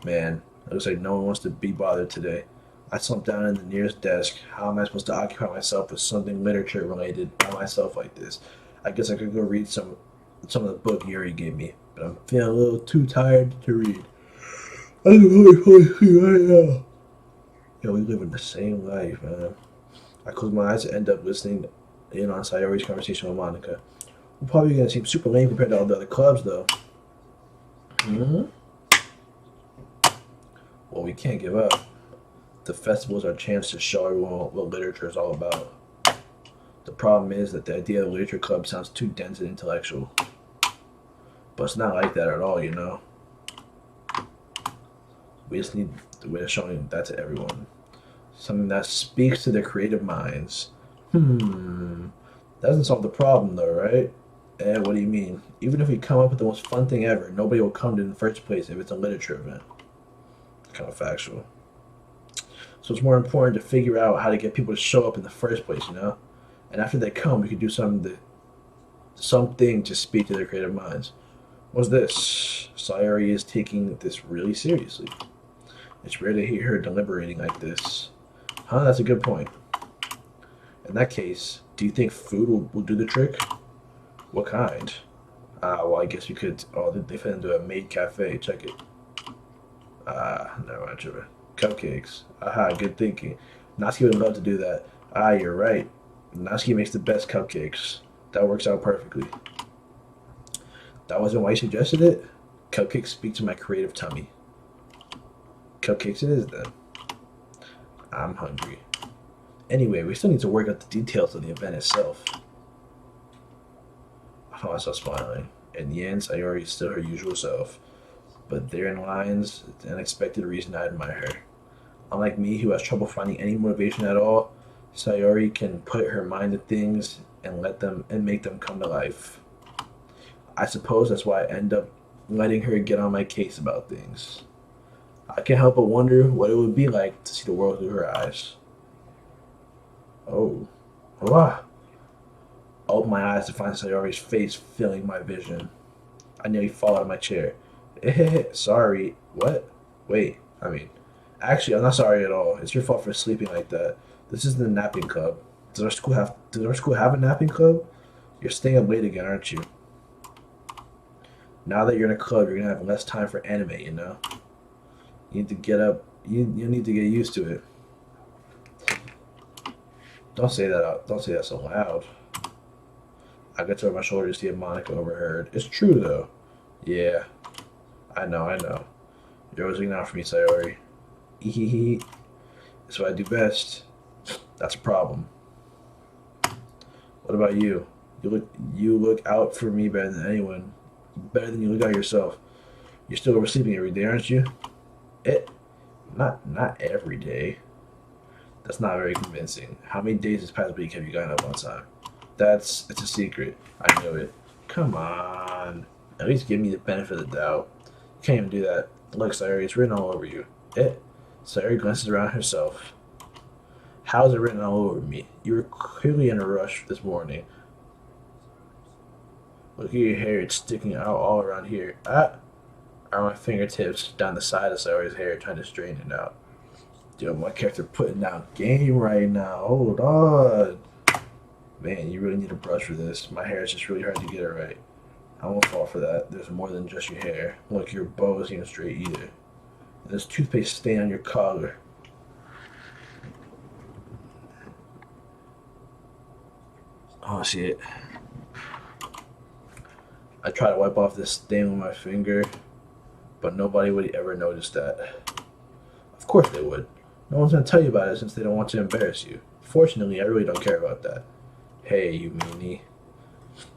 Man, it looks like no one wants to be bothered today. I slumped down in the nearest desk. How am I supposed to occupy myself with something literature related by myself like this? I guess I could go read some of the book Yuri gave me, but I'm feeling a little too tired to read. I can really fall asleep right now. Yo, we live in the same life, man. I close my eyes and end up listening in on Sayori's conversation with Monica. We're probably gonna seem super lame compared to all the other clubs, though. Hmm. Well, we can't give up. The festival is our chance to show everyone what literature is all about. The problem is that the idea of a literature club sounds too dense and intellectual. But it's not like that at all, you know? We just need the way of showing that to everyone. Something that speaks to their creative minds. Doesn't solve the problem, though, right? What do you mean? Even if we come up with the most fun thing ever, nobody will come to it in the first place if it's a literature event. Kind of factual. So it's more important to figure out how to get people to show up in the first place, you know? And after they come, we could do something to speak to their creative minds. What's this? Sayori is taking this really seriously. It's rare to hear her deliberating like this. Huh, that's a good point. In that case, do you think food will do the trick? What kind? Well, I guess we could... Oh, they fit into a maid cafe. Check it. Never mind, Trevor. Cupcakes. Aha, good thinking. Natsuki would love to do that. You're right. Natsuki makes the best cupcakes. That works out perfectly. That wasn't why you suggested it? Cupcakes speak to my creative tummy. Cupcakes it is, then. I'm hungry. Anyway, we still need to work out the details of the event itself. I found myself smiling. In the end, Sayori is still her usual self. But therein lies the unexpected reason I admire her. Unlike me, who has trouble finding any motivation at all, Sayori can put her mind to things and make them come to life. I suppose that's why I end up letting her get on my case about things. I can't help but wonder what it would be like to see the world through her eyes. Oh. I open my eyes to find Sayori's face filling my vision. I nearly fall out of my chair. Sorry. What? Wait. Actually, I'm not sorry at all. It's your fault for sleeping like that. This isn't a napping club. Does our school have a napping club? You're staying up late again, aren't you? Now that you're in a club, you're gonna have less time for anime, you know? You need to get up. You need to get used to it. Don't say that out. Don't say that so loud. I got to over my shoulder to see if Monica overheard. It's true, though. Yeah. I know. You're always looking out for me, Sayori. Ehehe. That's what I do best. That's a problem. What about you? You look out for me better than anyone. Better than you look out yourself. You're still oversleeping every day, aren't you? Not every day. That's not very convincing. How many days this past week have you gotten up on time? It's a secret. I know it. Come on. At least give me the benefit of the doubt. You can't even do that. Look, Sayori, it's written all over you. Sayori glances around herself. How is it written all over me? You were clearly in a rush this morning. Look at your hair. It's sticking out all around here. Are my fingertips down the side of Sayori's hair trying to straighten it out. Yo, my character putting down game right now. Hold on. Man, you really need a brush for this. My hair is just really hard to get it right. I won't fall for that. There's more than just your hair. Look, your bow isn't even straight either. And there's toothpaste stain on your collar. Oh shit. I try to wipe off this stain with my finger, but nobody would ever notice that. Of course they would. No one's gonna tell you about it since they don't want to embarrass you. Fortunately, I really don't care about that. Hey, you meanie.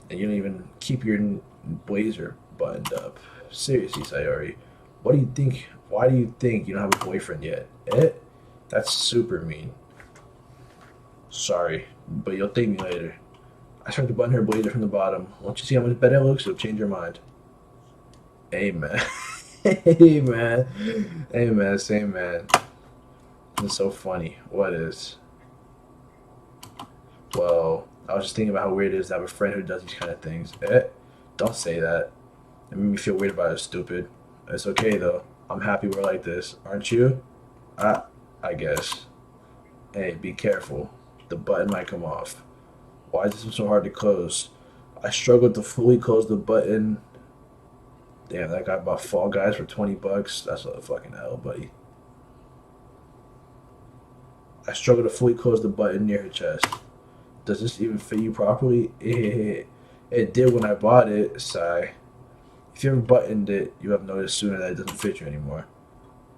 And you don't even keep your blazer buttoned up. Seriously, Sayori. What do you think? Why do you think you don't have a boyfriend yet? Eh? That's super mean. Sorry, but you'll thank me later. I started to button her blazer from the bottom. Once you see how much better it looks, you'll change your mind. Amen. Amen. Amen. Same man. It's so funny. What is? Well, I was just thinking about how weird it is to have a friend who does these kind of things. Eh? Don't say that. It made me feel weird about it, stupid. It's okay though. I'm happy we're like this, aren't you? I guess. Hey, be careful. The button might come off. Why is this so hard to close? I struggled to fully close the button. Damn, that guy bought Fall Guys for $20. That's a fucking hell, buddy. I struggled to fully close the button near her chest. Does this even fit you properly? It did when I bought it. Sigh. If you ever buttoned it, you have noticed sooner that it doesn't fit you anymore.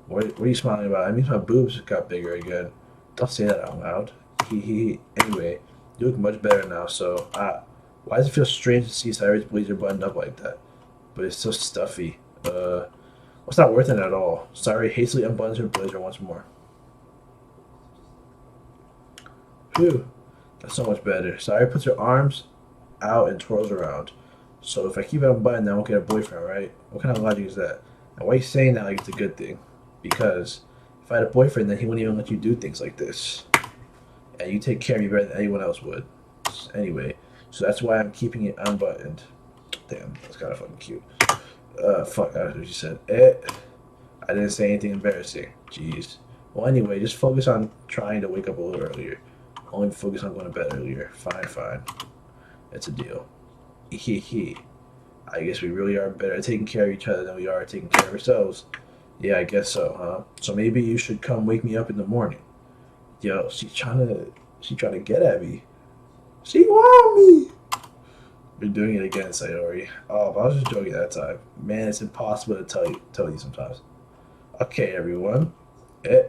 What are you smiling about? I mean, my boobs got bigger again. Don't say that out loud. Anyway, you look much better now, so, why does it feel strange to see Cyrus' blazer buttoned up like that? But it's so stuffy. It's not worth it at all. Sayori hastily unbuttons her blazer once more. Phew, that's so much better. Sayori puts her arms out and twirls around. So if I keep it unbuttoned, then I won't get a boyfriend, right? What kind of logic is that? And why are you saying that like it's a good thing? Because if I had a boyfriend, then he wouldn't even let you do things like this. And you take care of me better than anyone else would. Anyway, so that's why I'm keeping it unbuttoned. Damn, that's kind of fucking cute. Fuck, that's what you said. I didn't say anything embarrassing. Jeez. Well, anyway, just focus on trying to wake up a little earlier. Only focus on going to bed earlier. Fine, fine. It's a deal. Hee. I guess we really are better at taking care of each other than we are at taking care of ourselves. Yeah, I guess so, huh? So maybe you should come wake me up in the morning. Yo, she's trying to get at me. She want me. We're doing it again, Sayori. Oh, but I was just joking that time. Man, it's impossible to tell you sometimes. Okay, everyone. Eh.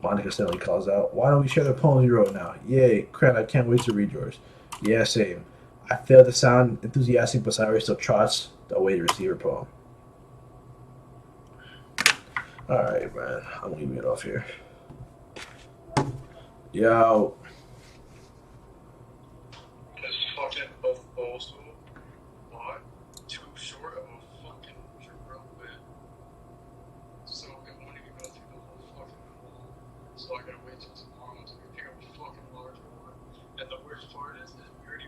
Monica suddenly calls out, "Why don't we share the poems we wrote now? Yay, Cran, I can't wait to read yours." Yeah, same. I failed to sound enthusiastic, but Sayori still trots away to receive her poem. Alright, man. I'm leaving it off here. Yo. This fucking proposal. What? Too short of a fucking trumpet. So it won't even go through the whole fucking wall. So I gotta wait till tomorrow to pick up a fucking larger one. And the worst part is